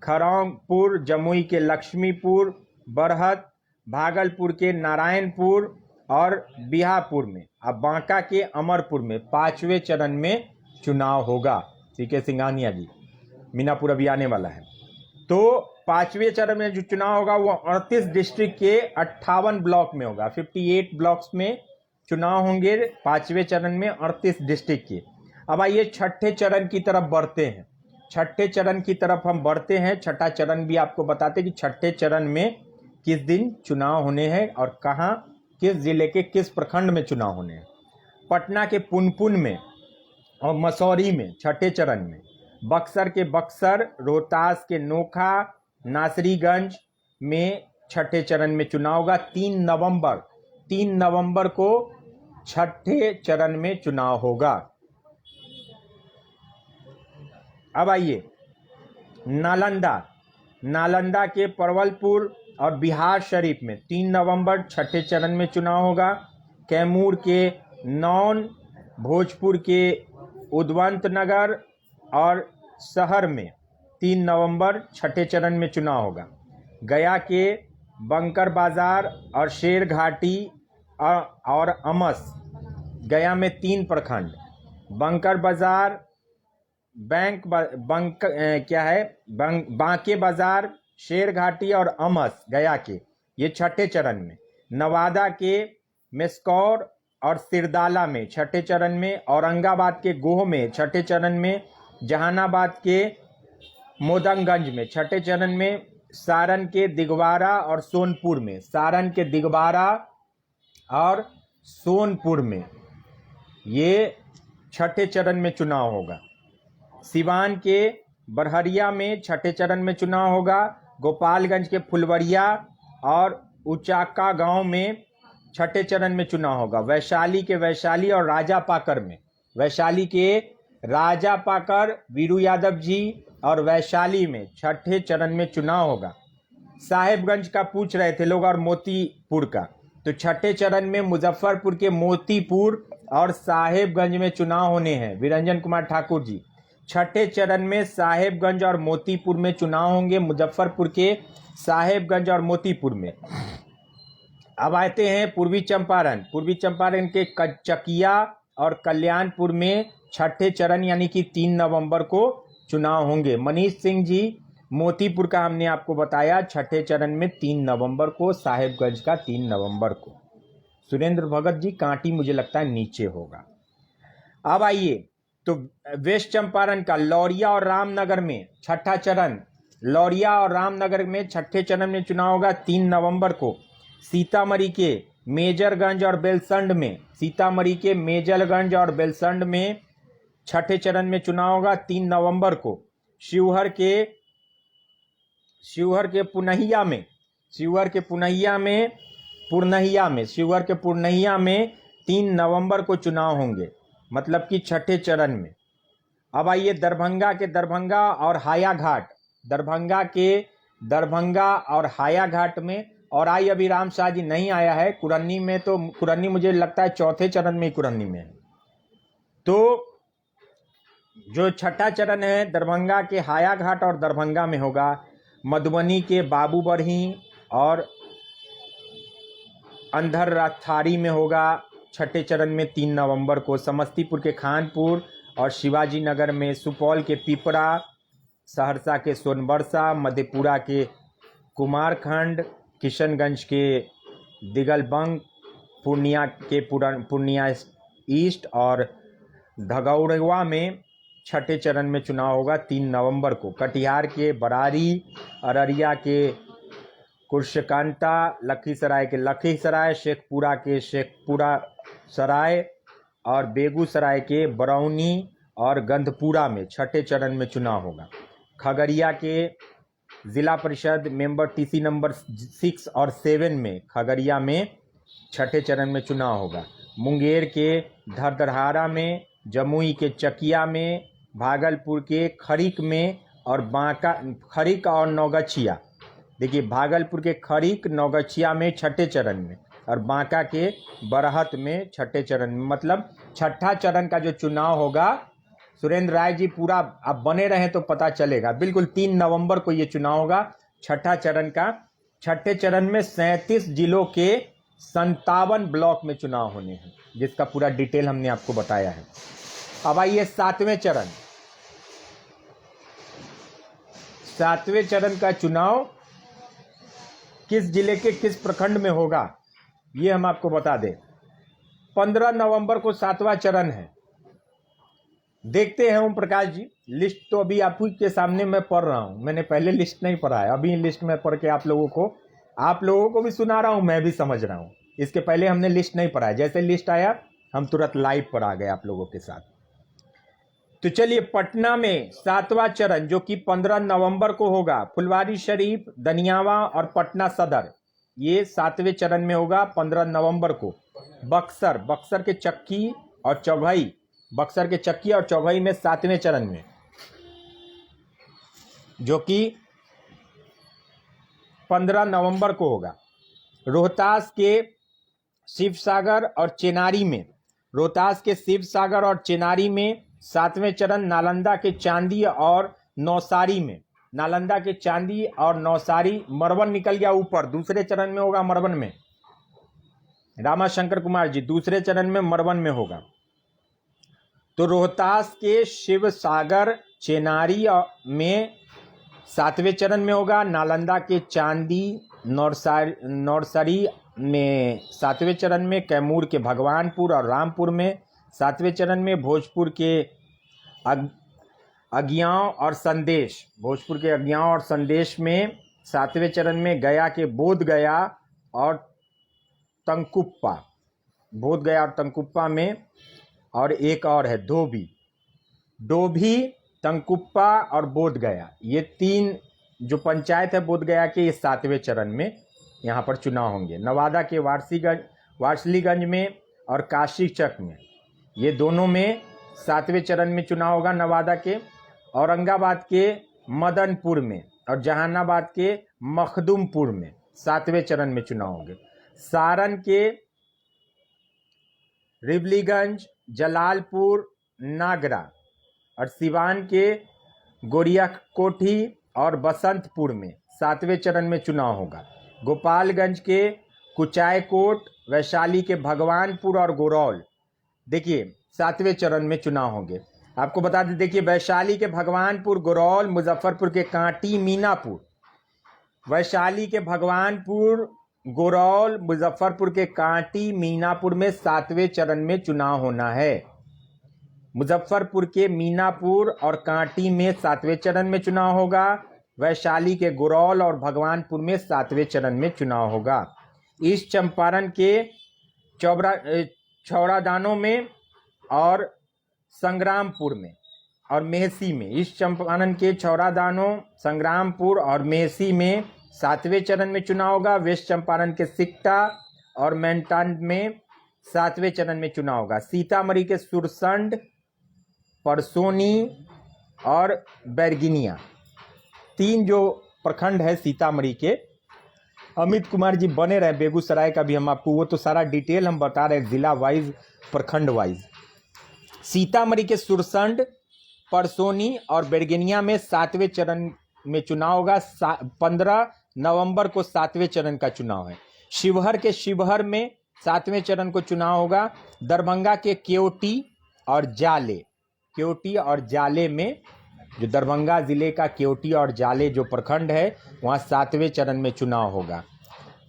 खरौंगपुर, जमुई के लक्ष्मीपुर, बरहत, भागलपुर के नारायणपुर और बिहापुर में, अब बांका के अमरपुर में पांचवें चरण में चुनाव होगा। सीके सिंघानिया जी, मीनापुर अभी आने वाला है। तो पांचवें चरण में जो चुनाव होगा वो 38 डिस्ट्रिक्ट के 58 ब्लॉक में होगा। 58 ब्लॉक्स में चुनाव होंगे पांचवें चरण में 38 डिस्ट्रिक्ट के। अब आइए छठे चरण की तरफ बढ़ते हैं। छठे चरण की तरफ हम बढ़ते हैं। छठा चरण भी आपको बताते हैं कि छठे चरण में किस दिन चुनाव होने हैं और कहाँ, किस जिले के किस प्रखंड में चुनाव होने हैं। पटना के पुनपुन में और मसौरी में छठे चरण में, बक्सर के बक्सर, रोहतास के नोखा, नासरीगंज में छठे चरण में चुनाव होगा। 3 नवंबर को छठे चरण में चुनाव होगा। अब आइए नालंदा के परवलपुर और बिहार शरीफ में 3 नवंबर छठे चरण में चुनाव होगा। कैमूर के नौन, भोजपुर के उद्वंत नगर और शहर में 3 नवंबर छठे चरण में चुनाव होगा। गया के बंकर बाजार और शेर घाटी और अमस, गया में 3 प्रखंड, बंकर बाजार, बांके बाजार, शेर घाटी और अमस गया के, ये छठे चरण में। नवादा के मेस्कौर और सिरदाला में छठे चरण में। औरंगाबाद के गोह में छठे चरण में। जहानाबाद के मोदनगंज में छठे चरण में। सारण के दिगवारा और सोनपुर में, सारण के दिगवारा और सोनपुर में ये छठे चरण में चुनाव होगा। सिवान के बरहरिया में छठे चरण में चुनाव होगा। गोपालगंज के फुलवरिया और उचाका गांव में छठे चरण में चुनाव होगा। वैशाली के वैशाली और राजापाकर में, वैशाली के राजापाकर, वीरू यादव जी और वैशाली में छठे चरण में चुनाव होगा। साहेबगंज का पूछ रहे थे लोग और मोतीपुर का, तो छठे चरण में मुजफ्फरपुर के मोतीपुर और साहेबगंज में चुनाव होने हैं। विरंजन कुमार ठाकुर जी, छठे चरण में साहेबगंज और मोतीपुर में चुनाव होंगे, मुजफ्फरपुर के साहेबगंज और मोतीपुर में। अब आते हैं पूर्वी चंपारण के चकिया और कल्याणपुर में छठे चरण यानी कि 3 नवंबर को चुनाव होंगे। मनीष सिंह जी, मोतीपुर का हमने आपको बताया छठे चरण में 3 नवंबर को, साहेबगंज का 3 नवंबर को। सुरेंद्र भगत जी, कांटी मुझे लगता है नीचे होगा। अब आइए तो वेस्ट चंपारण का लौरिया और रामनगर में छठा चरण, लौरिया और रामनगर में छठे चरण में चुनाव होगा 3 नवंबर को। सीतामढ़ी के मेजरगंज और बेलसंड में, सीतामढ़ी के मेजरगंज और बेलसंड में छठे चरण में चुनाव होगा 3 नवंबर को। शिवहर के पुनहिया में, शिवहर के पुरनहिया में 3 नवंबर को चुनाव होंगे, मतलब कि छठे चरण में। अब आइए दरभंगा के दरभंगा और हायाघाट में, और आई अभी राम शाह जी नहीं आया है कुरन्नी में, तो कुरन्नी मुझे लगता है चौथे चरण में ही कुरन्नी में है। तो जो छठा चरण है दरभंगा के हायाघाट और दरभंगा में होगा। मधुबनी के बाबूबरही और अंधरथारी में होगा छठे चरण में 3 नवंबर को। समस्तीपुर के खानपुर और शिवाजी नगर में, सुपौल के पिपरा, सहरसा के सोनबरसा, मधेपुरा के कुमारखंड, किशनगंज के दिगलबंग, पूर्णिया ईस्ट और धगौड़वा में छठे चरण में चुनाव होगा 3 नवंबर को। कटिहार के बरारी, अररिया के कुर्शकांता, लखीसराय के लखीसराय, शेखपुरा के शेखपुरा सराय और बेगूसराय के बरौनी और गंधपुरा में छठे चरण में चुनाव होगा। खगड़िया के जिला परिषद मेंबर टीसी नंबर 6 और 7 में खगड़िया में छठे चरण में चुनाव होगा। मुंगेर के धरधरहारा में, जमुई के चकिया में, भागलपुर के खरीक में और खरीक और नौगछिया, देखिए भागलपुर के खरीक नौगछिया में छठे चरण में, और बांका के बरहत में छठे चरण में। मतलब छठा चरण का जो चुनाव होगा, सुरेंद्र राय जी पूरा आप बने रहें तो पता चलेगा, बिल्कुल 3 नवंबर को ये चुनाव होगा छठा चरण का। छठे चरण में 37 जिलों के 57 ब्लॉक में चुनाव होने हैं, जिसका पूरा डिटेल हमने आपको बताया है। अब आइए 7वें चरण का चुनाव किस जिले के किस प्रखंड में होगा, ये हम आपको बता दें। 15 नवंबर को 7वां चरण है। देखते हैं ओम प्रकाश जी, लिस्ट तो अभी आप ही के सामने मैं पढ़ रहा हूं, मैंने पहले लिस्ट नहीं पढ़ा है, अभी लिस्ट में पढ़ के आप लोगों को भी सुना रहा हूं, मैं भी समझ रहा हूं। इसके पहले हमने लिस्ट नहीं पढ़ा है, जैसे लिस्ट आया हम तुरंत लाइव पर आ गए आप लोगों के साथ। तो चलिए, पटना में 7वां चरण जो कि 15 नवंबर को होगा, फुलवारी शरीफ, दनियावा और पटना सदर, ये 7वें चरण में होगा 15 नवंबर को। बक्सर के चक्की और चौघई में 7वें चरण में, जो कि 15 नवंबर को होगा। रोहतास के शिवसागर और चेनारी में 7वें चरण। नालंदा के चांदी और नौसारी, मरवन निकल गया ऊपर, दूसरे चरण में होगा मरवन में। रामाशंकर कुमार जी दूसरे चरण में मरवन में होगा। तो रोहतास के शिवसागर चेनारी में 7वें चरण में होगा। नालंदा के चांदी नौसारी में 7वें चरण में। कैमूर के भगवानपुर और रामपुर में 7वें चरण में। भोजपुर के अगियाव और संदेश में 7वें चरण में। गया के बोधगया और तंकुप्पा में, और एक और है डोभी, तंकुप्पा और बोधगया, ये 3 जो पंचायत है बोधगया के, ये 7वें चरण में यहाँ पर चुनाव होंगे। नवादा के वारसलीगंज में और काशीचक में, ये दोनों में 7वें चरण में चुनाव होगा नवादा के। औरंगाबाद के मदनपुर में और जहानाबाद के मखदुमपुर में 7वें चरण में चुनाव होंगे। सारण के रिबलीगंज, जलालपुर, नागरा और सिवान के गोरियाकोठी और बसंतपुर में 7वें चरण में चुनाव होगा। गोपालगंज के कुचायकोट, वैशाली के भगवानपुर और गोरौल, देखिए 7वें चरण में चुनाव होंगे। आपको बता दें, देखिए वैशाली के भगवानपुर, गोरौल, मुजफ्फरपुर के कांटी, मीनापुर। वैशाली के भगवानपुर, गोरौल, मुजफ्फरपुर के कांटी, मीनापुर में 7वें चरण में चुनाव होना है। मुजफ्फरपुर के मीनापुर और कांटी में 7वें चरण में चुनाव होगा। वैशाली के गोरौल और भगवानपुर में 7वें चरण में चुनाव होगा। ईस्ट चंपारण के छौड़ादानों में और संग्रामपुर में और मेहसी में, ईस्ट चंपारण के छौड़ादानों, संग्रामपुर और मेहसी में 7वें चरण में चुनाव होगा। वेस्ट चंपारण के सिकटा और मेंटान में 7वें चरण में चुनाव होगा। सीतामढ़ी के सुरसंड, परसोनी और बैरगिनिया, 3 जो प्रखंड है सीतामढ़ी के। अमित कुमार जी बने रहे, बेगूसराय का भी हम आपको वो तो सारा डिटेल हम बता रहे हैं जिला वाइज, प्रखंड वाइज। सीतामढ़ी के सुरसंड, परसोनी और बैरगिनिया में 7वें चरण में चुनाव होगा। 15 नवंबर को 7वें चरण का चुनाव है। शिवहर के शिवहर में 7वें चरण को चुनाव होगा। दरभंगा के केवटी और जाले में, जो दरभंगा जिले का केवटी और जाले जो प्रखंड है, वहाँ 7वें चरण में चुनाव होगा।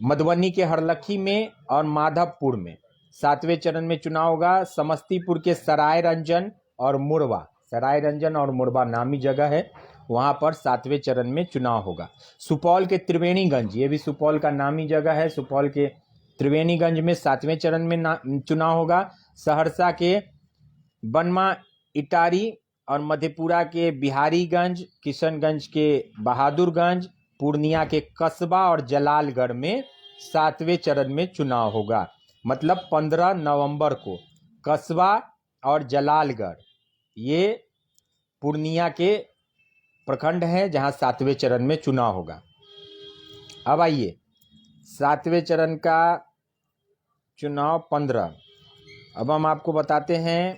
मधुबनी के हरलखी में और माधवपुर में 7वें चरण में चुनाव होगा। समस्तीपुर के सराय रंजन और मुरबा नामी जगह है, वहाँ पर 7वें चरण में चुनाव होगा। सुपौल के त्रिवेणीगंज, ये भी सुपौल का नामी जगह है, सुपौल के त्रिवेणीगंज में 7वें चरण में चुनाव होगा। सहरसा के बनमा इटारी और मधेपुरा के बिहारीगंज, किशनगंज के बहादुरगंज, पूर्णिया के कस्बा और जलालगढ़ में 7वें चरण में चुनाव होगा। मतलब 15 नवंबर को कस्बा और जलालगढ़, ये पूर्णिया के प्रखंड हैं जहां 7वें चरण में चुनाव होगा। अब आइए 7वें चरण का चुनाव 15। अब हम आपको बताते हैं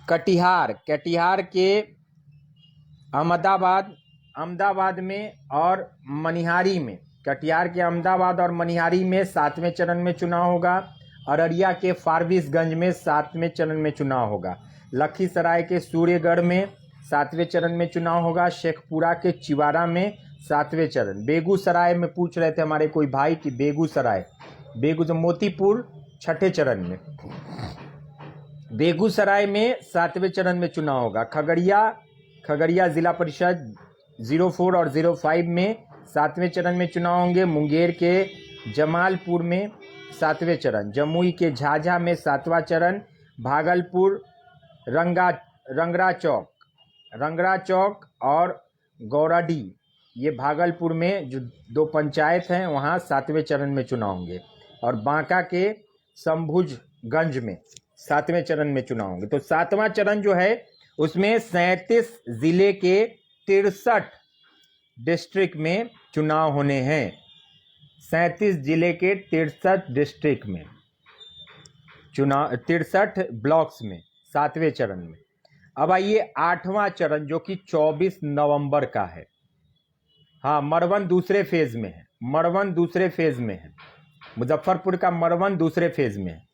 कटिहार के अहमदाबाद में और मनिहारी में, कटिहार के अहमदाबाद और मनिहारी में 7वें चरण में चुनाव होगा। अररिया के फारबिसगंज में 7वें चरण में चुनाव होगा। लखीसराय के सूर्यगढ़ में 7वें चरण में चुनाव होगा। शेखपुरा के चिवारा में 7वें चरण। बेगूसराय में पूछ रहे थे हमारे कोई भाई कि बेगूसराय मोतीपुर 6ठे चरण में, बेगूसराय में 7वें चरण में चुनाव होगा। खगड़िया जिला परिषद 04 और 05 में 7वें चरण में चुनाव होंगे। मुंगेर के जमालपुर में 7वें चरण। जमुई के झाझा में 7वां चरण। भागलपुर रंगरा चौक और गौराडी, ये भागलपुर में जो 2 पंचायत हैं, वहाँ 7वें चरण में चुनाव होंगे। और बांका के शंभुजगंज में 7वें चरण में चुनाव होंगे। तो 7वां चरण जो है उसमें 37 जिले के 63 डिस्ट्रिक्ट में चुनाव होने हैं। 37 जिले के 63 डिस्ट्रिक्ट में चुनाव, 63 ब्लॉक्स में 7वें चरण में। अब आइए 8वां चरण जो कि 24 नवंबर का है। हाँ, मरवन दूसरे फेज में है। मुजफ्फरपुर का मरवन दूसरे फेज में है।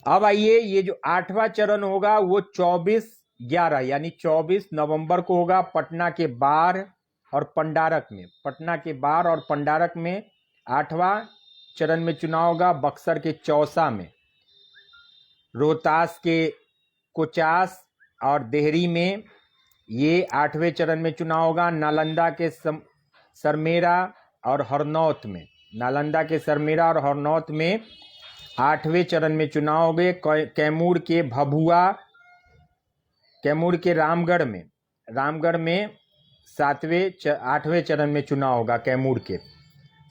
अब आइए ये जो 8वां चरण होगा वो 24/11 यानी 24 नवंबर को होगा। पटना के बाढ़ और पंडारक में 8वां चरण में चुनाव होगा। बक्सर के चौसा में, रोहतास के कोचास और देहरी में ये 8वें चरण में चुनाव होगा। नालंदा के सरमेरा और हरनौत में 8वें चरण में चुनाव होंगे। कैमूर के भभुआ, कैमूर के रामगढ़ में 8वें चरण में चुनाव होगा कैमूर के।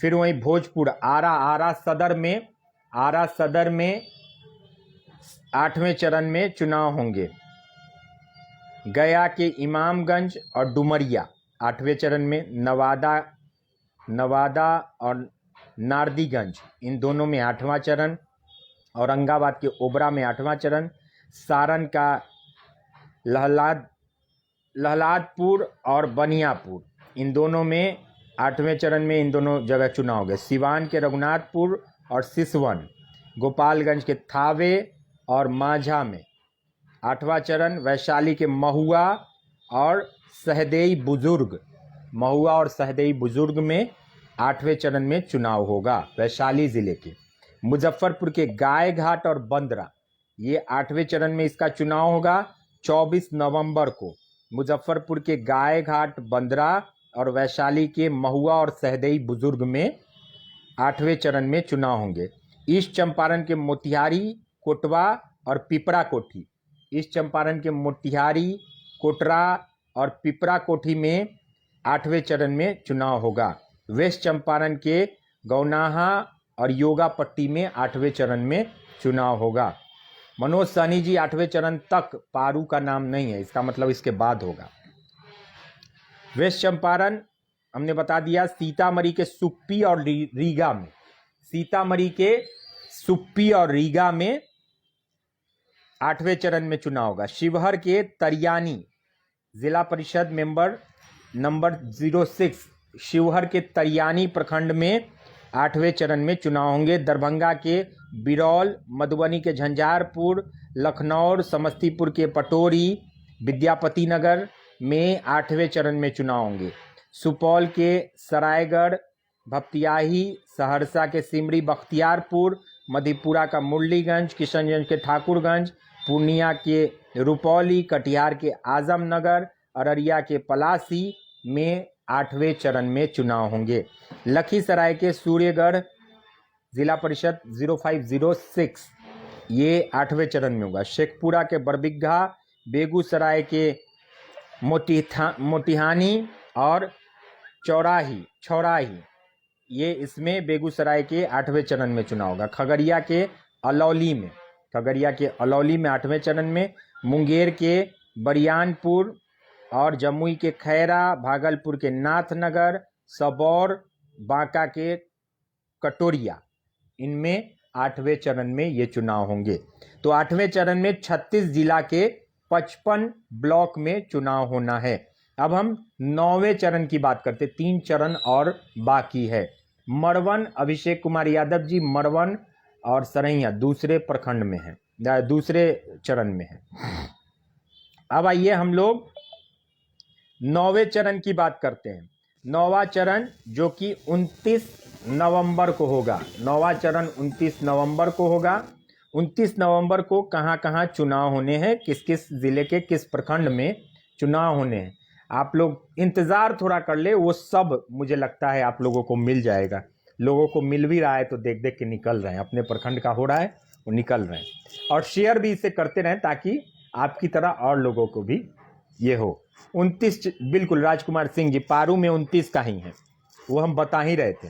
फिर वहीं भोजपुर आरा सदर में 8वें चरण में चुनाव होंगे। गया के इमामगंज और डुमरिया 8वें चरण में। नवादा और नारदीगंज, इन दोनों में 8वां चरण। औरंगाबाद के ओबरा में 8वां चरण। सारण का लहलादपुर और बनियापुर, इन दोनों में 8वें चरण में इन दोनों जगह चुनाव होंगे। सिवान के रघुनाथपुर और सिसवन, गोपालगंज के थावे और माझा में 8वां चरण वैशाली के महुआ और सहदेई बुजुर्ग, महुआ और सहदेई बुजुर्ग में 8वें चरण में चुनाव होगा वैशाली जिले के। मुजफ्फरपुर के गाय घाट और बंदरा, ये 8वें चरण में इसका चुनाव होगा 24 नवंबर को। मुजफ्फरपुर के गाय घाट, बंदरा और वैशाली के महुआ और सहदेई बुजुर्ग में 8वें चरण में चुनाव होंगे। ईस्ट चंपारण के मोतिहारी, कोटवा और पिपरा कोठी, ईस्ट चंपारण के मोतिहारी, कोटरा और पिपरा कोठी में 8वें चरण में चुनाव होगा। वेस्ट चंपारण के गौनाहा और योगा पट्टी में 8वें चरण में चुनाव होगा। मनोज सहनी जी 8वें चरण तक, पारू का नाम नहीं है, इसका मतलब इसके बाद होगा। वेस्ट चंपारण हमने बता दिया। सीतामढ़ी के सुप्पी और रीगा में, सीतामढ़ी के सुप्पी और रीगा में 8वें चरण में चुनाव होगा। शिवहर के तरियानी, जिला परिषद मेंबर नंबर 06, शिवहर के तरियानी प्रखंड में 8वें चरण में चुनाव होंगे। दरभंगा के बिरौल, मधुबनी के झंझारपुर, लखनऊ, समस्तीपुर के पटोरी, विद्यापति नगर में 8वें चरण में चुनाव होंगे। सुपौल के सरायगढ़, भपतियाही, सहरसा के सिमरी बख्तियारपुर, मधेपुरा का मुरलीगंज, किशनगंज के ठाकुरगंज, पूर्णिया के रुपौली, कटिहार के आजमनगर, अररिया के पलासी में 8वें चरण में चुनाव होंगे। लखीसराय के सूर्यगढ़, जिला परिषद 0506, ये 8वें चरण में होगा। शेखपुरा के बरबिघा, बेगूसराय के मोतिहानी और छौराही, ये इसमें बेगूसराय के 8वें चरण में चुनाव होगा। खगड़िया के अलौली में, 8वें चरण में। मुंगेर के बरियानपुर और जमुई के खैरा, भागलपुर के नाथनगर, सबौर, बांका के कटोरिया, इनमें 8वें चरण में ये चुनाव होंगे। तो 8वें चरण में 36 जिला के 55 ब्लॉक में चुनाव होना है। अब हम 9वें चरण की बात करते, 3 चरण और बाकी है। मरवन, अभिषेक कुमार यादव जी मरवन और सरैया दूसरे प्रखंड में है, दूसरे चरण में है। अब आइए हम लोग 9वें चरण की बात करते हैं। 9वां चरण जो कि 29 नवंबर को होगा, 9वां चरण 29 नवंबर को होगा। 29 नवंबर को कहाँ कहाँ चुनाव होने हैं, किस किस जिले के किस प्रखंड में चुनाव होने हैं, आप लोग इंतज़ार थोड़ा कर ले, वो सब मुझे लगता है आप लोगों को मिल जाएगा। लोगों को मिल भी रहा है तो देख देख के निकल रहे हैं, अपने प्रखंड का हो रहा है वो निकल रहे हैं। और शेयर भी इसे करते रहें ताकि आपकी तरह और लोगों को भी ये हो। 29, बिल्कुल राजकुमार सिंह जी, पारू में 29 का ही है, वो हम बता ही रहे थे।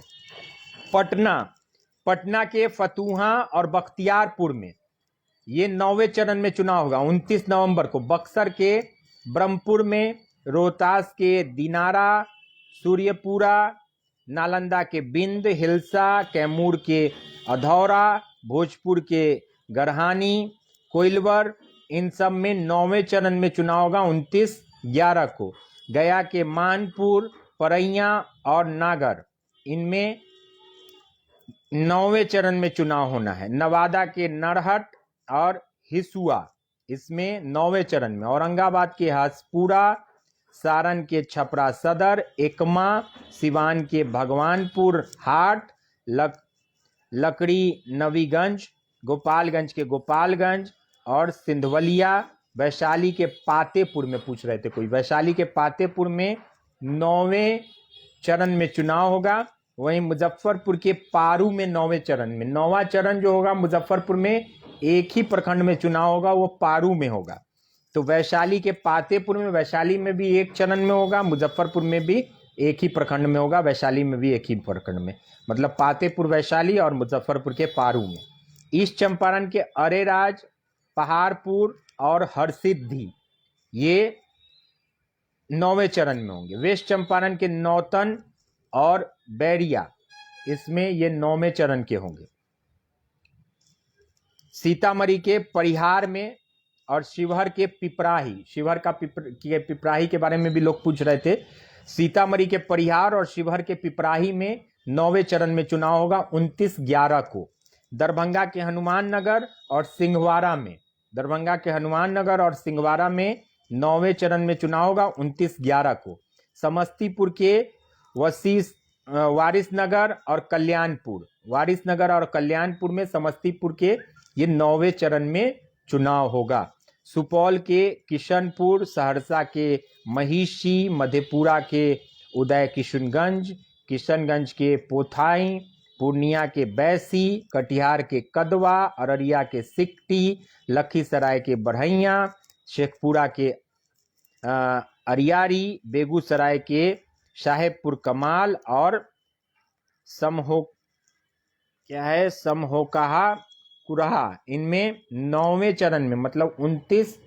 पटना के फतुहा और बख्तियारपुर में ये 9वें चरण में चुनाव होगा 29 नवंबर को। बक्सर के ब्रह्मपुर में, रोहतास के दिनारा, सूर्यपुरा, नालंदा के बिंद, हिलसा, कैमूर के अधौरा, भोजपुर के गरहानी, कोइलवर, इन सब में 9वें चरण में चुनाव होगा 29/11 को। गया के मानपुर, परैया और नागर, इनमें 9वें चरण में चुनाव होना है। नवादा के नरहट और हिसुआ, इसमें 9वें चरण में। औरंगाबाद के हसपुरा, सारण के छपरा सदर, एकमा, सिवान के भगवानपुर हाट, लकड़ी नवीगंज, गोपालगंज के गोपालगंज और सिंधवलिया। वैशाली के पातेपुर में पूछ रहे थे कोई, वैशाली के पातेपुर में 9वें चरण में चुनाव होगा। वहीं मुजफ्फरपुर के पारू में 9वें चरण में, 9वां चरण जो होगा मुजफ्फरपुर में, एक ही प्रखंड में चुनाव होगा, वो पारू में होगा। तो वैशाली के पातेपुर में, वैशाली में भी एक चरण में होगा, मुजफ्फरपुर में भी एक ही प्रखंड में होगा, वैशाली में भी एक ही प्रखंड में, मतलब पातेपुर वैशाली और मुजफ्फरपुर के पारू में। ईस्ट चंपारण के अरेराज, पहाड़पुर और हरसिद्धि, ये 9वें चरण में होंगे। वेस्ट चंपारण के नौतन और बैरिया, इसमें ये 9वें चरण के होंगे। सीतामढ़ी के परिहार में और शिवहर के पिपराही, शिवहर का पिपराही के बारे में भी लोग पूछ रहे थे। सीतामढ़ी के परिहार और शिवहर के पिपराही में 9वें चरण में चुनाव होगा 29/11 को। दरभंगा के हनुमान नगर और सिंहवाड़ा में दरभंगा के हनुमान नगर और सिंहवाड़ा में 9वें चरण में चुनाव होगा 29/11 को। समस्तीपुर के वारिसनगर और कल्याणपुर में समस्तीपुर के ये 9वें चरण में चुनाव होगा। सुपौल के किशनपुर, सहरसा के महिषी, मधेपुरा के उदय किशनगंज के पोथाई, पूर्णिया के बैसी, कटिहार के कदवा, अररिया के सिकटी, लखीसराय के बढ़ैया, शेखपुरा के अरियारी, बेगूसराय के साहेबपुर कमाल और समहोकहा कुरहा, इनमें 9वें चरण में मतलब 29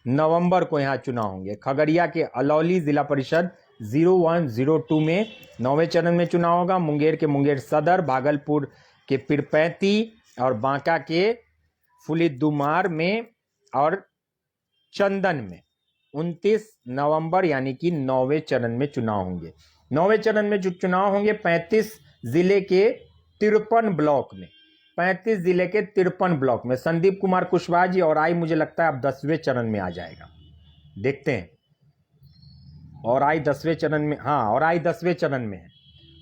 नवंबर को यहाँ चुनाव होंगे। खगड़िया के अलौली जिला परिषद 0102 में 9वें चरण में चुनाव होगा। मुंगेर के मुंगेर सदर, भागलपुर के पीरपैंती और बांका के फुलिदुमार में और चंदन में 29 नवंबर यानी कि 9वें चरण में चुनाव होंगे। 9वें चरण में जो चुनाव होंगे 35 जिले के 53 ब्लॉक में, 35 जिले के 53 ब्लॉक में। संदीप कुमार कुशवाहा जी और आई मुझे लगता है अब 10वें चरण में आ जाएगा, देखते हैं। और आई 10वें चरण में, हाँ और आई 10वें चरण में है,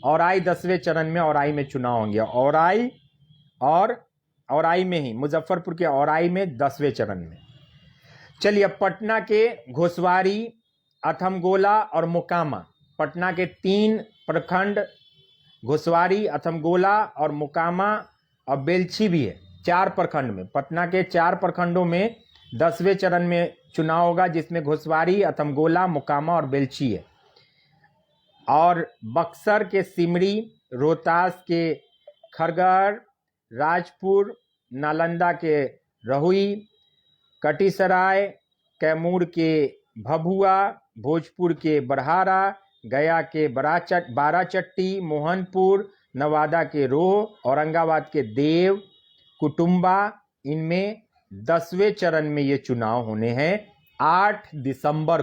और आई 10वें चरण में और आई में चुनाव होंगे। और आई में ही मुजफ्फरपुर के और आई में 10वें चरण में। चलिए पटना के घोसवारी, अथमगोला और मोकामा, पटना के 3 प्रखंड घोसवारी, अथमगोला और मोकामा और बेलछी भी है, 4 प्रखंड में। पटना के 4 प्रखंडों में 10वें चरण में चुनाव होगा, जिसमें घोसवारी, अथमगोला, मोकामा और बेलछी है। और बक्सर के सिमरी, रोहतास के खरगढ़, राजपुर, नालंदा के रहुई, कटिसराय, कैमूर के भभुआ, भोजपुर के बरहारा, गया के बाराचट्टी, मोहनपुर, नवादा के रोह, औरंगाबाद के देव, कुटुंबा, इनमें 10वें चरण में ये चुनाव होने हैं 8 दिसंबर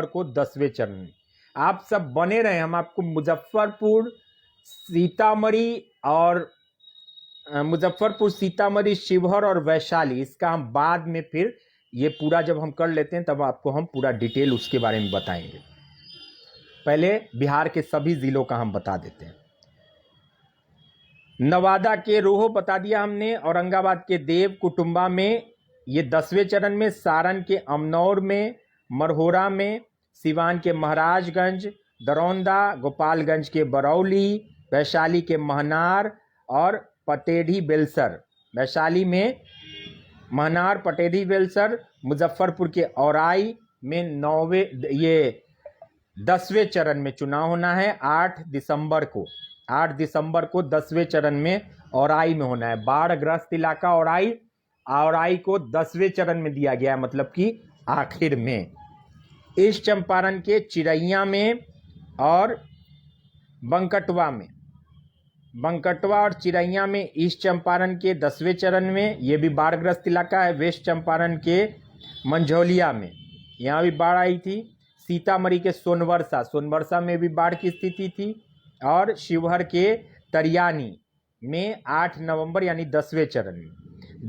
को 10वें चरण में। आप सब बने रहे, हम आपको मुजफ्फरपुर, सीतामढ़ी, शिवहर और वैशाली, इसका हम बाद में फिर ये पूरा जब हम कर लेते हैं तब आपको हम पूरा डिटेल उसके बारे में बताएंगे। पहले बिहार के सभी जिलों का हम बता देते हैं। नवादा के रोह बता दिया हमने, औरंगाबाद के देव कुटुंबा में ये 10वें चरण में, सारण के अमनौर में, मरहोरा में, सिवान के महाराजगंज, दरौंदा, गोपालगंज के बरौली, वैशाली के महनार और पटेढ़ी बेलसर, वैशाली में महनार, पटेढ़ी बेलसर, मुजफ्फरपुर के औराई में 10वें चरण में चुनाव होना है 8 दिसंबर को 10वें चरण में औराई में होना है। बाढ़ग्रस्त इलाका औराई को 10वें चरण में दिया गया है, मतलब कि आखिर में। ईस्ट चंपारण के चिरैया में और बंकटवा और चिरैया में ईस्ट चंपारण के 10वें चरण में, ये भी बाढ़ग्रस्त इलाका है। वेस्ट चंपारण के मंझौलिया में, यहाँ भी बाढ़ आई थी। सीतामढ़ी के सोनवर्षा में भी बाढ़ की स्थिति थी। और शिवहर के तरियानी में 8 नवंबर यानी 10वें चरण में।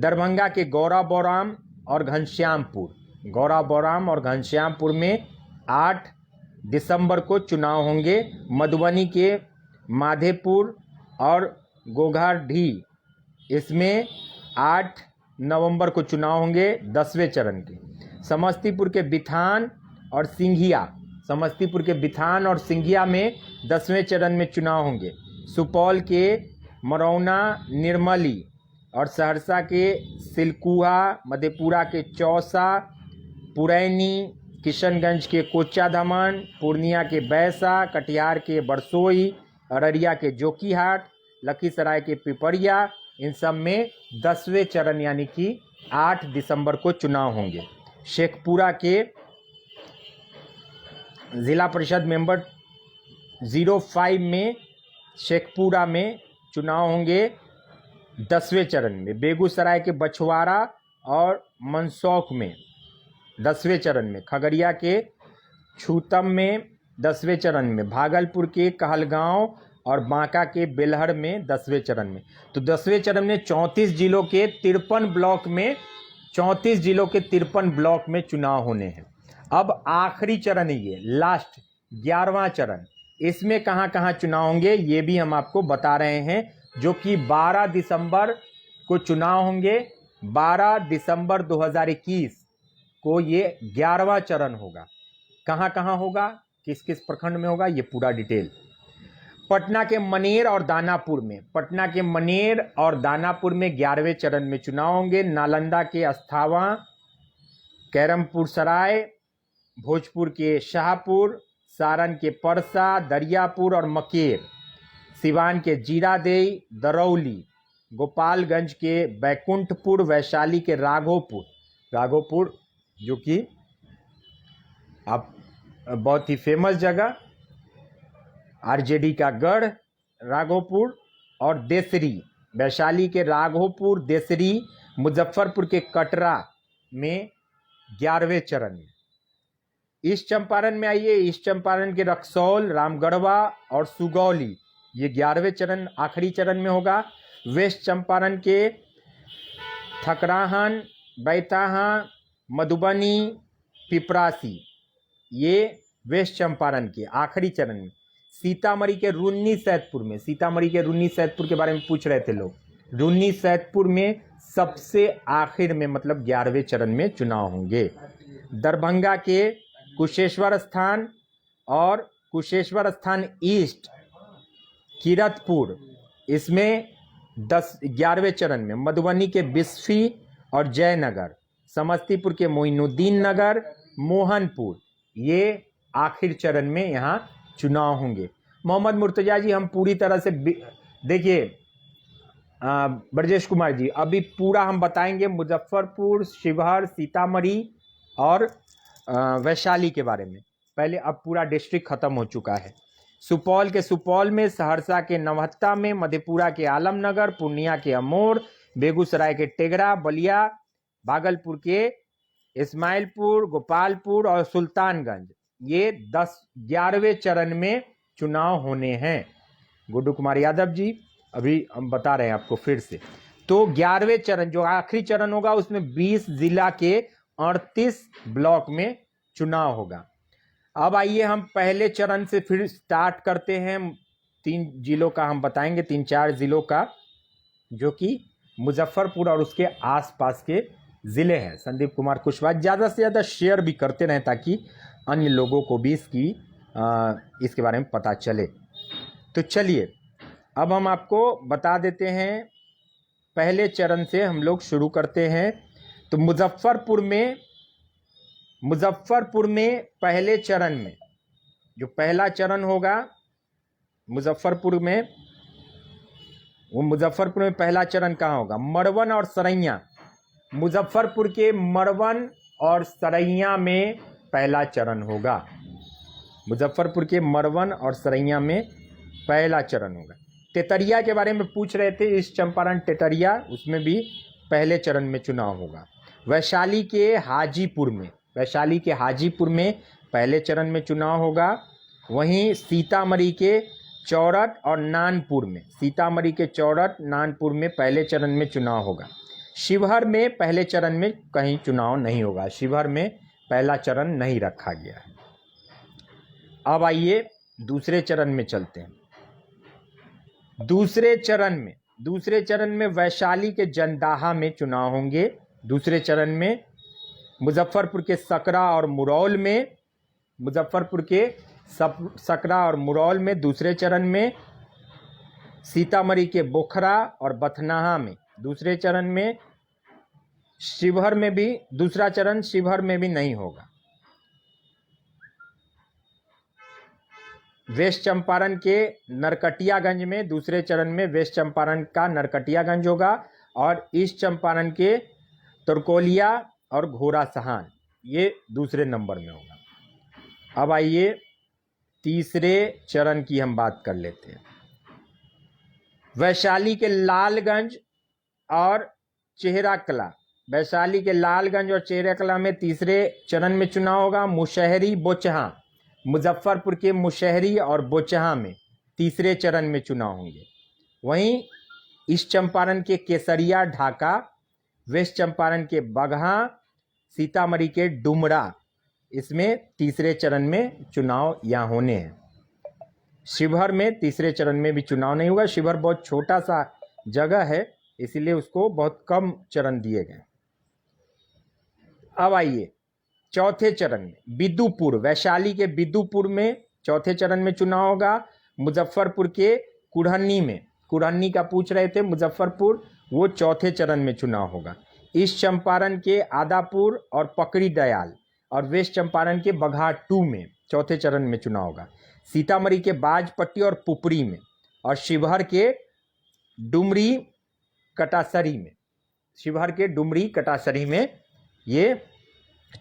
दरभंगा के गौरा बौराम और घनश्यामपुर में 8 दिसंबर को चुनाव होंगे। मधुबनी के माधेपुर और गोघाढी, इसमें 8 नवंबर को चुनाव होंगे 10वें चरण के। समस्तीपुर के बिथान और सिंघिया में 10वें चरण में चुनाव होंगे। सुपौल के मरौना, निर्मली और सहरसा के सिलकुहा, मधेपुरा के चौसा, पुरैनी, किशनगंज के कोचा धमन, पूर्णिया के बैसा, कटिहार के बरसोई, अररिया के जोकीहाट, लखीसराय के पिपरिया, इन सब में 10वें चरण यानी कि 8 दिसंबर को चुनाव होंगे। शेखपुरा के जिला परिषद मेंबर 05 में शेखपुरा में चुनाव होंगे 10वें चरण में। बेगूसराय के बछवाड़ा और मंसौख में 10वें चरण में। खगड़िया के छूतम में 10वें चरण में। भागलपुर के कहलगांव और बांका के बेलहर में 10वें चरण में। तो 10वें चरण में 34 जिलों के 53 ब्लॉक में 34 जिलों के 53 ब्लॉक में चुनाव होने हैं। अब आखिरी चरण है ये, लास्ट 11वां चरण। इसमें कहाँ कहाँ चुनाव होंगे ये भी हम आपको बता रहे हैं, जो कि 12 दिसंबर को चुनाव होंगे। 12 दिसंबर 2021 को ये 11वां चरण होगा। कहाँ कहाँ होगा, किस किस प्रखंड में होगा, ये पूरा डिटेल। पटना के मनेर और दानापुर में, पटना के मनेर और दानापुर में 11वें चरण में चुनाव होंगे। नालंदा के अस्थावा, कैरमपुर सराय, भोजपुर के शाहपुर, सारण के परसा, दरियापुर और मकेर, सिवान के जीरादेई, दरौली, गोपालगंज के बैकुंठपुर, वैशाली के राघोपुर जो कि आप बहुत ही फेमस जगह, आरजेडी का गढ़ राघोपुर, और देसरी, वैशाली के राघोपुर, देसरी, मुजफ्फरपुर के कटरा में 11वें चरण में। ईस्ट चंपारण में आइए, ईस्ट चंपारण के रक्सौल, रामगढ़वा और सुगौली, ये 11वें चरण आखिरी चरण में होगा। वेस्ट चंपारण के ठकराहन, बैताहा, मधुबनी, पिपरासी, ये वेस्ट चंपारण के आखिरी चरण में। सीतामढ़ी के रुन्नी सैदपुर में, सीतामढ़ी के रुन्नी सैदपुर के बारे में पूछ रहे थे लोग, रुन्नी सैदपुर में सबसे आखिर में, मतलब 11वें चरण में चुनाव होंगे। दरभंगा के कुशेश्वर स्थान और कुशेश्वर स्थान ईस्ट, किरतपुर, इसमें 11वें चरण में। मधुबनी के बिस्फी और जयनगर, समस्तीपुर के मोइनुद्दीन नगर, मोहनपुर, ये आखिर चरण में यहाँ चुनाव होंगे। मोहम्मद मुर्तजा जी, हम पूरी तरह से देखिए, ब्रजेश कुमार जी, अभी पूरा हम बताएंगे मुजफ्फरपुर, शिवहर, सीतामढ़ी और वैशाली के बारे में। पहले अब पूरा डिस्ट्रिक्ट खत्म हो चुका है। सुपौल के सुपौल में, सहरसा के नवहत्ता में, मधेपुरा के आलमनगर, पूर्णिया के अमोर, बेगूसराय के टेगरा, बलिया, भागलपुर के इस्माइलपुर, गोपालपुर और सुल्तानगंज, ये 11वें चरण में चुनाव होने हैं। गुड्डू कुमार यादव जी, अभी हम बता रहे हैं आपको फिर से। तो 11वें चरण जो आखिरी चरण होगा, उसमें 20 जिला के 38 ब्लॉक में चुनाव होगा। अब आइए हम पहले चरण से फिर स्टार्ट करते हैं। 3 जिलों का हम बताएंगे, 3-4 जिलों का, जो कि मुजफ्फरपुर और उसके आसपास के जिले हैं। संदीप कुमार कुशवाहा ज़्यादा से ज़्यादा शेयर भी करते रहें ताकि अन्य लोगों को भी इसके बारे में पता चले। तो चलिए अब हम आपको बता देते हैं, पहले चरण से हम लोग शुरू करते हैं। तो मुजफ्फरपुर में पहले चरण में जो पहला चरण होगा मुजफ्फरपुर में, वो मुजफ्फरपुर में पहला चरण कहाँ होगा, मरवन और सरैया। मुजफ्फरपुर के मरवन और सरैया में पहला चरण होगा। मुजफ्फरपुर के मरवन और सरैया में पहला चरण होगा। टेटरिया के बारे में पूछ रहे थे, इस चंपारण टेटरिया, उसमें भी पहले चरण में चुनाव होगा। वैशाली के हाजीपुर में पहले चरण में चुनाव होगा। वहीं सीतामढ़ी के चौरट और नानपुर में पहले चरण में चुनाव होगा। शिवहर में पहले चरण में कहीं चुनाव नहीं होगा, शिवहर में पहला चरण नहीं रखा गया है। अब आइए दूसरे चरण में चलते हैं। दूसरे चरण में वैशाली के जंदाहा में चुनाव होंगे। दूसरे चरण में मुजफ्फरपुर के सकरा और मुरौल में दूसरे चरण में। सीतामढ़ी के बोखरा और बथनाहा में दूसरे चरण में। शिवहर में भी दूसरा चरण, शिवहर में भी नहीं होगा। वेस्ट चंपारण के नरकटियागंज में दूसरे चरण में वेस्ट चंपारण का नरकटियागंज होगा, और ईस्ट चंपारण के तुरकोलिया और घोड़ा सहान, ये दूसरे नंबर में होगा। अब आइए तीसरे चरण की हम बात कर लेते हैं। वैशाली के लालगंज और चेहरा कला में तीसरे चरण में चुनाव होगा। मुशहरी बोचहा, मुजफ्फरपुर के मुशहरी और बोचहा में तीसरे चरण में चुनाव होंगे। वहीं ईस्ट चंपारण के केसरिया ढाका, वेस्ट चंपारण के बगहा, सीतामढ़ी के डुमरा, इसमें तीसरे चरण में चुनाव यहाँ होने हैं। शिवहर में तीसरे चरण में भी चुनाव नहीं होगा। शिवहर बहुत छोटा सा जगह है, इसीलिए उसको बहुत कम चरण दिए गए। अब आइए चौथे चरण में, बिदुपुर, वैशाली के बिदुपुर में चौथे चरण में चुनाव होगा। मुजफ्फरपुर के कुढ़नी में, कुढ़नी का पूछ रहे थे, मुजफ्फरपुर, वो चौथे चरण में चुनाव होगा। ईस्ट चंपारण के आदापुर और पकड़ी दयाल और वेस्ट चंपारण के बगहा 2 में चौथे चरण में चुनाव होगा। सीतामढ़ी के बाजपट्टी और पुपरी में, और शिवहर के डुमरी कटासरी में, शिवहर के डुमरी कटासरी में ये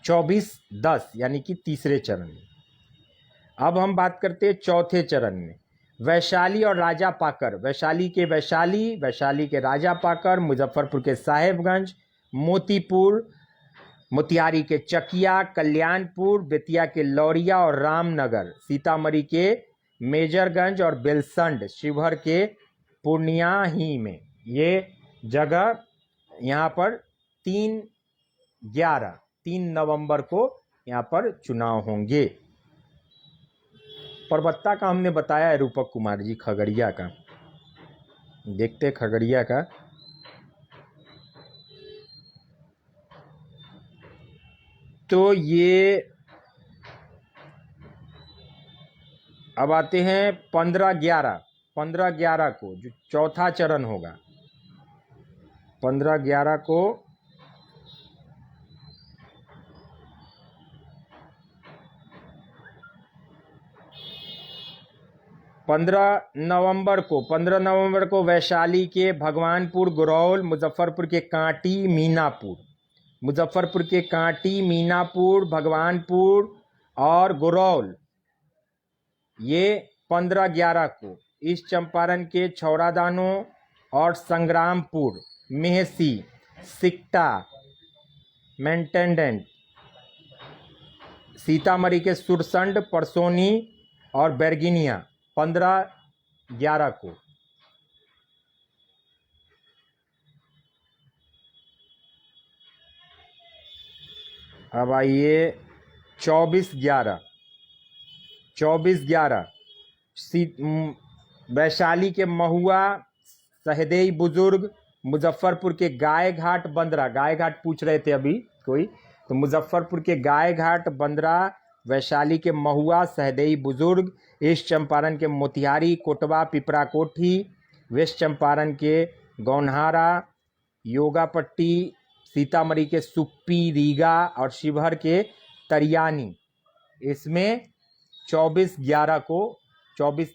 24-10 यानी कि तीसरे चरण में। अब हम बात करते हैं चौथे चरण में, वैशाली और राजापाकर, वैशाली के राजापाकर, मुजफ्फरपुर के साहेबगंज, मोतीपुर, मोतिहारी के चकिया, कल्याणपुर, बेतिया के लौरिया और रामनगर, सीतामढ़ी के मेजरगंज और बेलसंड, शिवहर के पूर्णिया ही में। ये जगह यहाँ पर 3 नवंबर को यहाँ पर चुनाव होंगे। परबत्ता का हमने बताया है रूपक कुमार जी, खगड़िया का देखते, खगड़िया का तो ये अब आते हैं 15-11 को जो चौथा चरण होगा। 15-11 को 15 नवंबर को वैशाली के भगवानपुर, गुरौल, मुजफ्फरपुर के कांटी, मीनापुर, भगवानपुर और गुरौल, ये 15-11 को। ईस्ट चंपारण के छौड़ादानो और संग्रामपुर, मेहसी, सिकटा, मेंटेनेंट, सीतामढ़ी के सुरसंड, परसोनी और बैरगिनिया 15-11 को। अब आइए 24-11 वैशाली के महुआ, सहदेई बुजुर्ग, मुजफ्फरपुर के गाय घाट, बंदरा, गाय घाट पूछ रहे थे अभी कोई, तो मुजफ्फरपुर के गाय घाट, बंदरा, वैशाली के महुआ, सहदेई बुजुर्ग, ईस्ट चंपारण के मोतिहारी, कोटवा, पिपरा कोठी, वेस्ट चंपारण के गौनहारा, योगापट्टी, सीतामढ़ी के सुप्पी, रीगा और शिवहर के तरियानी, इसमें 24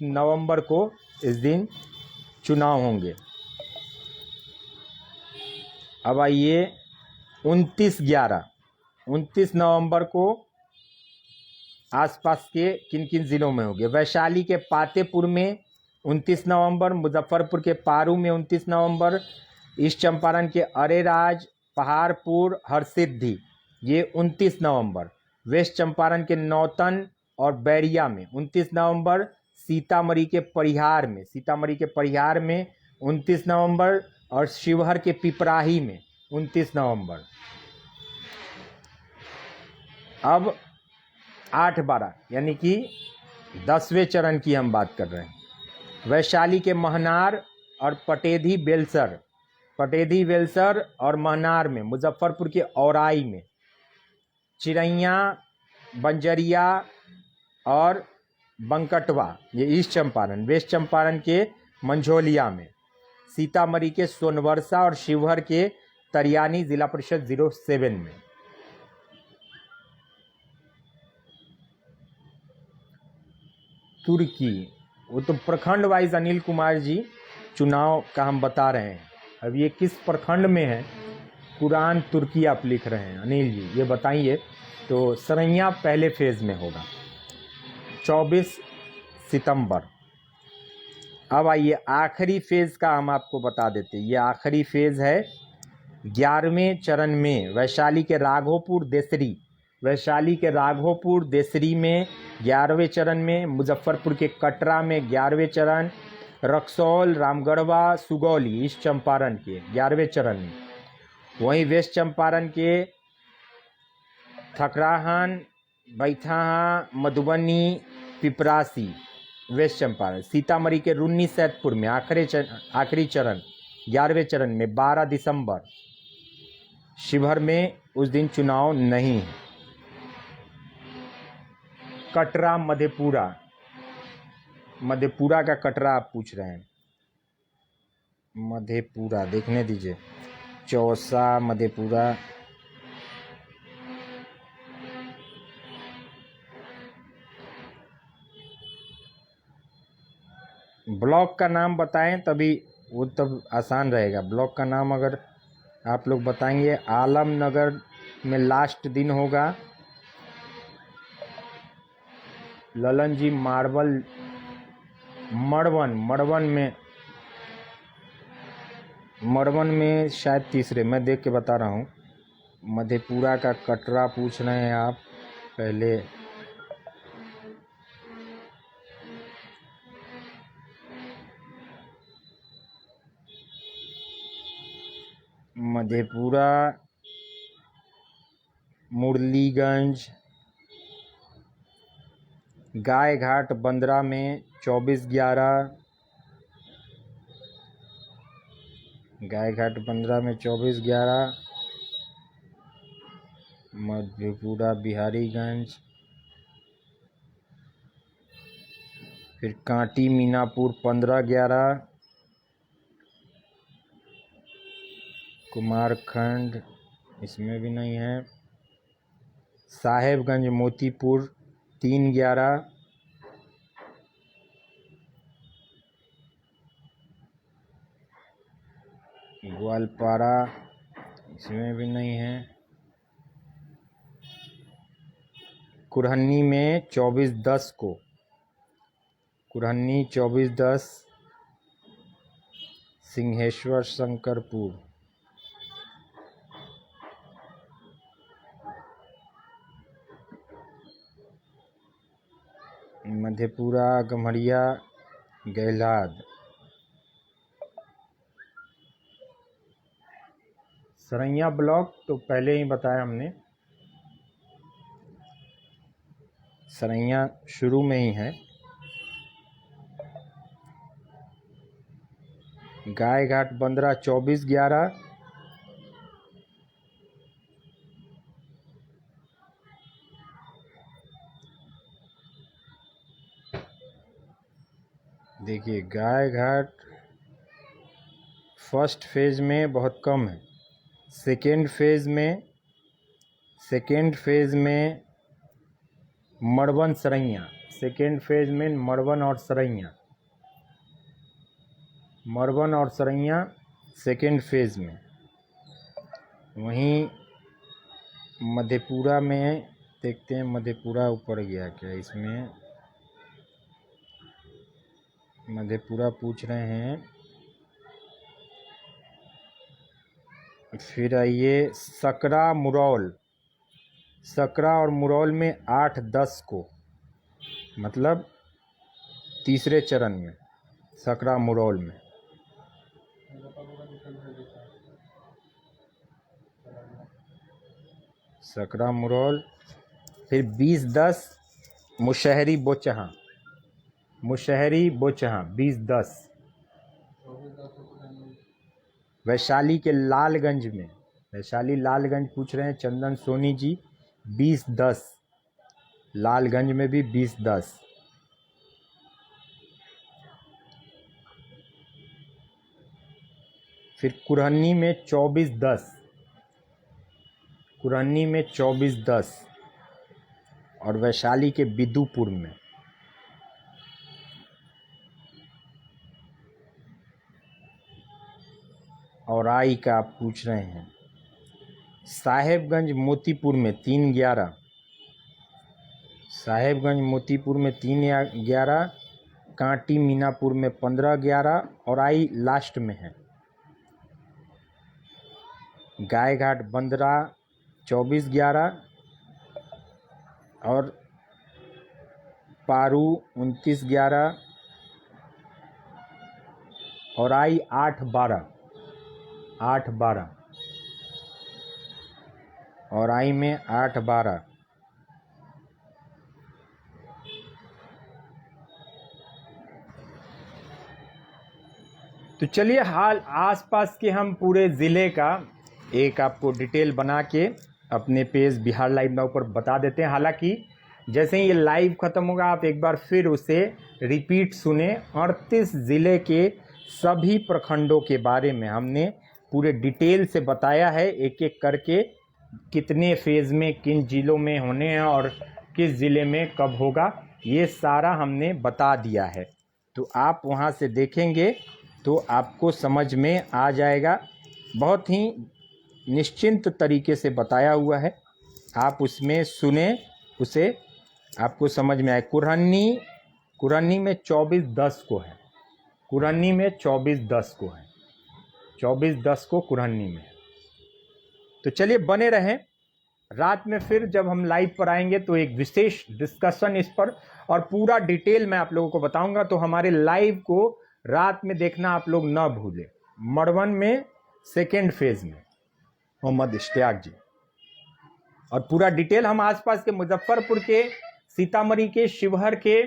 नवंबर को इस दिन चुनाव होंगे। अब आइए 29 नवंबर को आसपास के किन किन जिलों में होंगे। वैशाली के पातेपुर में 29 नवंबर, मुजफ्फरपुर के पारू में 29 नवंबर, ईस्ट चंपारण के अरेराज, पहाड़पुर, हरसिद्धि, ये 29 नवंबर, वेस्ट चंपारण के नौतन और बैरिया में 29 नवंबर, सीतामढ़ी के परिहार में 29 नवंबर और शिवहर के पिपराही में 29 नवंबर। अब 8-12 यानी कि 10वें चरण की हम बात कर रहे हैं। वैशाली के महनार और पटेधी बेलसर और महनार में, मुजफ्फरपुर के औराई में, चिरैया, बंजरिया और बंकटवा, ये ईस्ट चंपारण, वेस्ट चंपारण के मंझोलिया में, सीतामढ़ी के सोनवर्षा और शिवहर के तरियानी, जिला परिषद 07 में। तुर्की, वो तो प्रखंड वाइज अनिल कुमार जी चुनाव का हम बता रहे हैं। अब ये किस प्रखंड में है, कुरान तुर्की आप लिख रहे हैं अनिल जी, ये बताइए। तो सरैया पहले फेज में होगा 24 सितंबर। अब आइए आखिरी फेज का हम आपको बता देते हैं। ये आखिरी फेज है 11वें चरण में। वैशाली के राघोपुर, देसरी, वैशाली के राघोपुर देसरी में 11वें चरण में, मुजफ्फरपुर के कटरा में 11वें चरण, रक्सौल, रामगढ़वा, सुगौली ईस्ट चंपारण के 11वें चरण में। वहीं वेस्ट चंपारण के थकराहन, बैथाहा, मधुबनी, पिपरासी वेस्ट चंपारण। सीतामढ़ी के रुन्नी सैदपुर में आखिरी चरण 11वें चरण में 12 दिसंबर। शिवहर में उस दिन चुनाव नहीं है। कटरा मधेपुरा का कटरा आप पूछ रहे हैं। मधेपुरा देखने दीजिए, चौसा मधेपुरा। ब्लॉक का नाम बताएं तभी वो तब आसान रहेगा। ब्लॉक का नाम अगर आप लोग बताएंगे, आलमनगर में लास्ट दिन होगा। ललन जी मार्बल मड़वन में शायद तीसरे, मैं देख के बता रहा हूँ। मधेपुरा का कटरा पूछ रहे हैं आप पहले। मधेपुरा, मुरलीगंज, गाय घाट बंदरा में 24/11, गाय घाट बंदरा में 24/11। मधेपुरा बिहारीगंज, फिर कांटी मीनापुर 15/11, कुमारखंड इसमें भी नहीं है। साहेबगंज मोतीपुर 3/11, ग्वालपाड़ा इसमें भी नहीं है। कुरहन्नी में 24/10 को, कुरहन्नी 24/10, सिंहेश्वर शंकरपुर। मधेपुरा, गम्हरिया, गैलाद। सरैया ब्लॉक तो पहले ही बताया हमने, सरैया शुरू में ही है। गाय घाट बंदरा 24/11, देखिए गाय घाट फर्स्ट फेज में बहुत कम है। सेकेंड फेज में मड़वन सरैया, सेकेंड फेज में मड़वन और सरैया सेकेंड फेज में। वहीं मधेपुरा में देखते हैं, मधेपुरा ऊपर गया क्या इसमें? मधेपुरा पूछ रहे हैं। फिर आइए सकरा और मुरौल में 8-10 को, मतलब तीसरे चरण में सकरा मुरौल में। सकरा मुरौल। फिर 20-10 मुशहरी बोचहा 20-10। वैशाली के लालगंज में, लालगंज पूछ रहे हैं चंदन सोनी जी, 20-10। लालगंज में भी 20-10। फिर कुरहन्नी में 24-10 और वैशाली के बिदुपुर में। और आई का आप पूछ रहे हैं। साहेबगंज मोतीपुर में 3/11, साहेबगंज मोतीपुर में 3/11, कांटी मीनापुर में 15/11 और आई लास्ट में है। गाय घाट बंदरा 24/11, और पारू 29/11 और आई 8/12 और आई में 8/12। तो चलिए हाल आसपास के हम पूरे ज़िले का एक आपको डिटेल बना के अपने पेज बिहार लाइव नाउ पर बता देते हैं। हालांकि जैसे ही ये लाइव ख़त्म होगा आप एक बार फिर उसे रिपीट सुने। 38 ज़िले के सभी प्रखंडों के बारे में हमने पूरे डिटेल से बताया है, एक एक करके कितने फेज़ में किन ज़िलों में होने हैं और किस ज़िले में कब होगा, ये सारा हमने बता दिया है। तो आप वहाँ से देखेंगे तो आपको समझ में आ जाएगा। बहुत ही निश्चिंत तरीके से बताया हुआ है, आप उसमें सुने उसे, आपको समझ में आए। कुरहनी में 24/10 को है, कुरहनी में 24/10 को है, 24/10 को कुरहनी में। तो चलिए बने रहें, रात में फिर जब हम लाइव पर आएंगे तो एक विशेष डिस्कशन इस पर और पूरा डिटेल मैं आप लोगों को बताऊंगा। तो हमारे लाइव को रात में देखना आप लोग ना भूलें। मड़वन में 2nd फेज में मोहम्मद इश्तियाक जी, और पूरा डिटेल हम आसपास के मुजफ्फरपुर के, सीतामढ़ी के, शिवहर के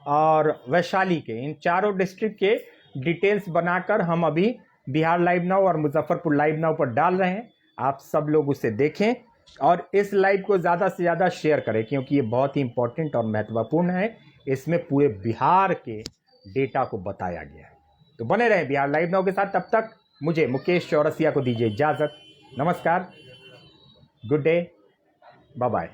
और वैशाली के, इन चारों डिस्ट्रिक्ट के डिटेल्स बनाकर हम अभी बिहार लाइव नाउ और मुजफ्फरपुर लाइव नाउ पर डाल रहे हैं। आप सब लोग उसे देखें और इस लाइव को ज़्यादा से ज़्यादा शेयर करें, क्योंकि ये बहुत ही इंपॉर्टेंट और महत्वपूर्ण है। इसमें पूरे बिहार के डेटा को बताया गया है। तो बने रहें बिहार लाइव नाउ के साथ। तब तक मुझे मुकेश चौरसिया को दीजिए इजाज़त। नमस्कार, गुड डे, बाय बाय।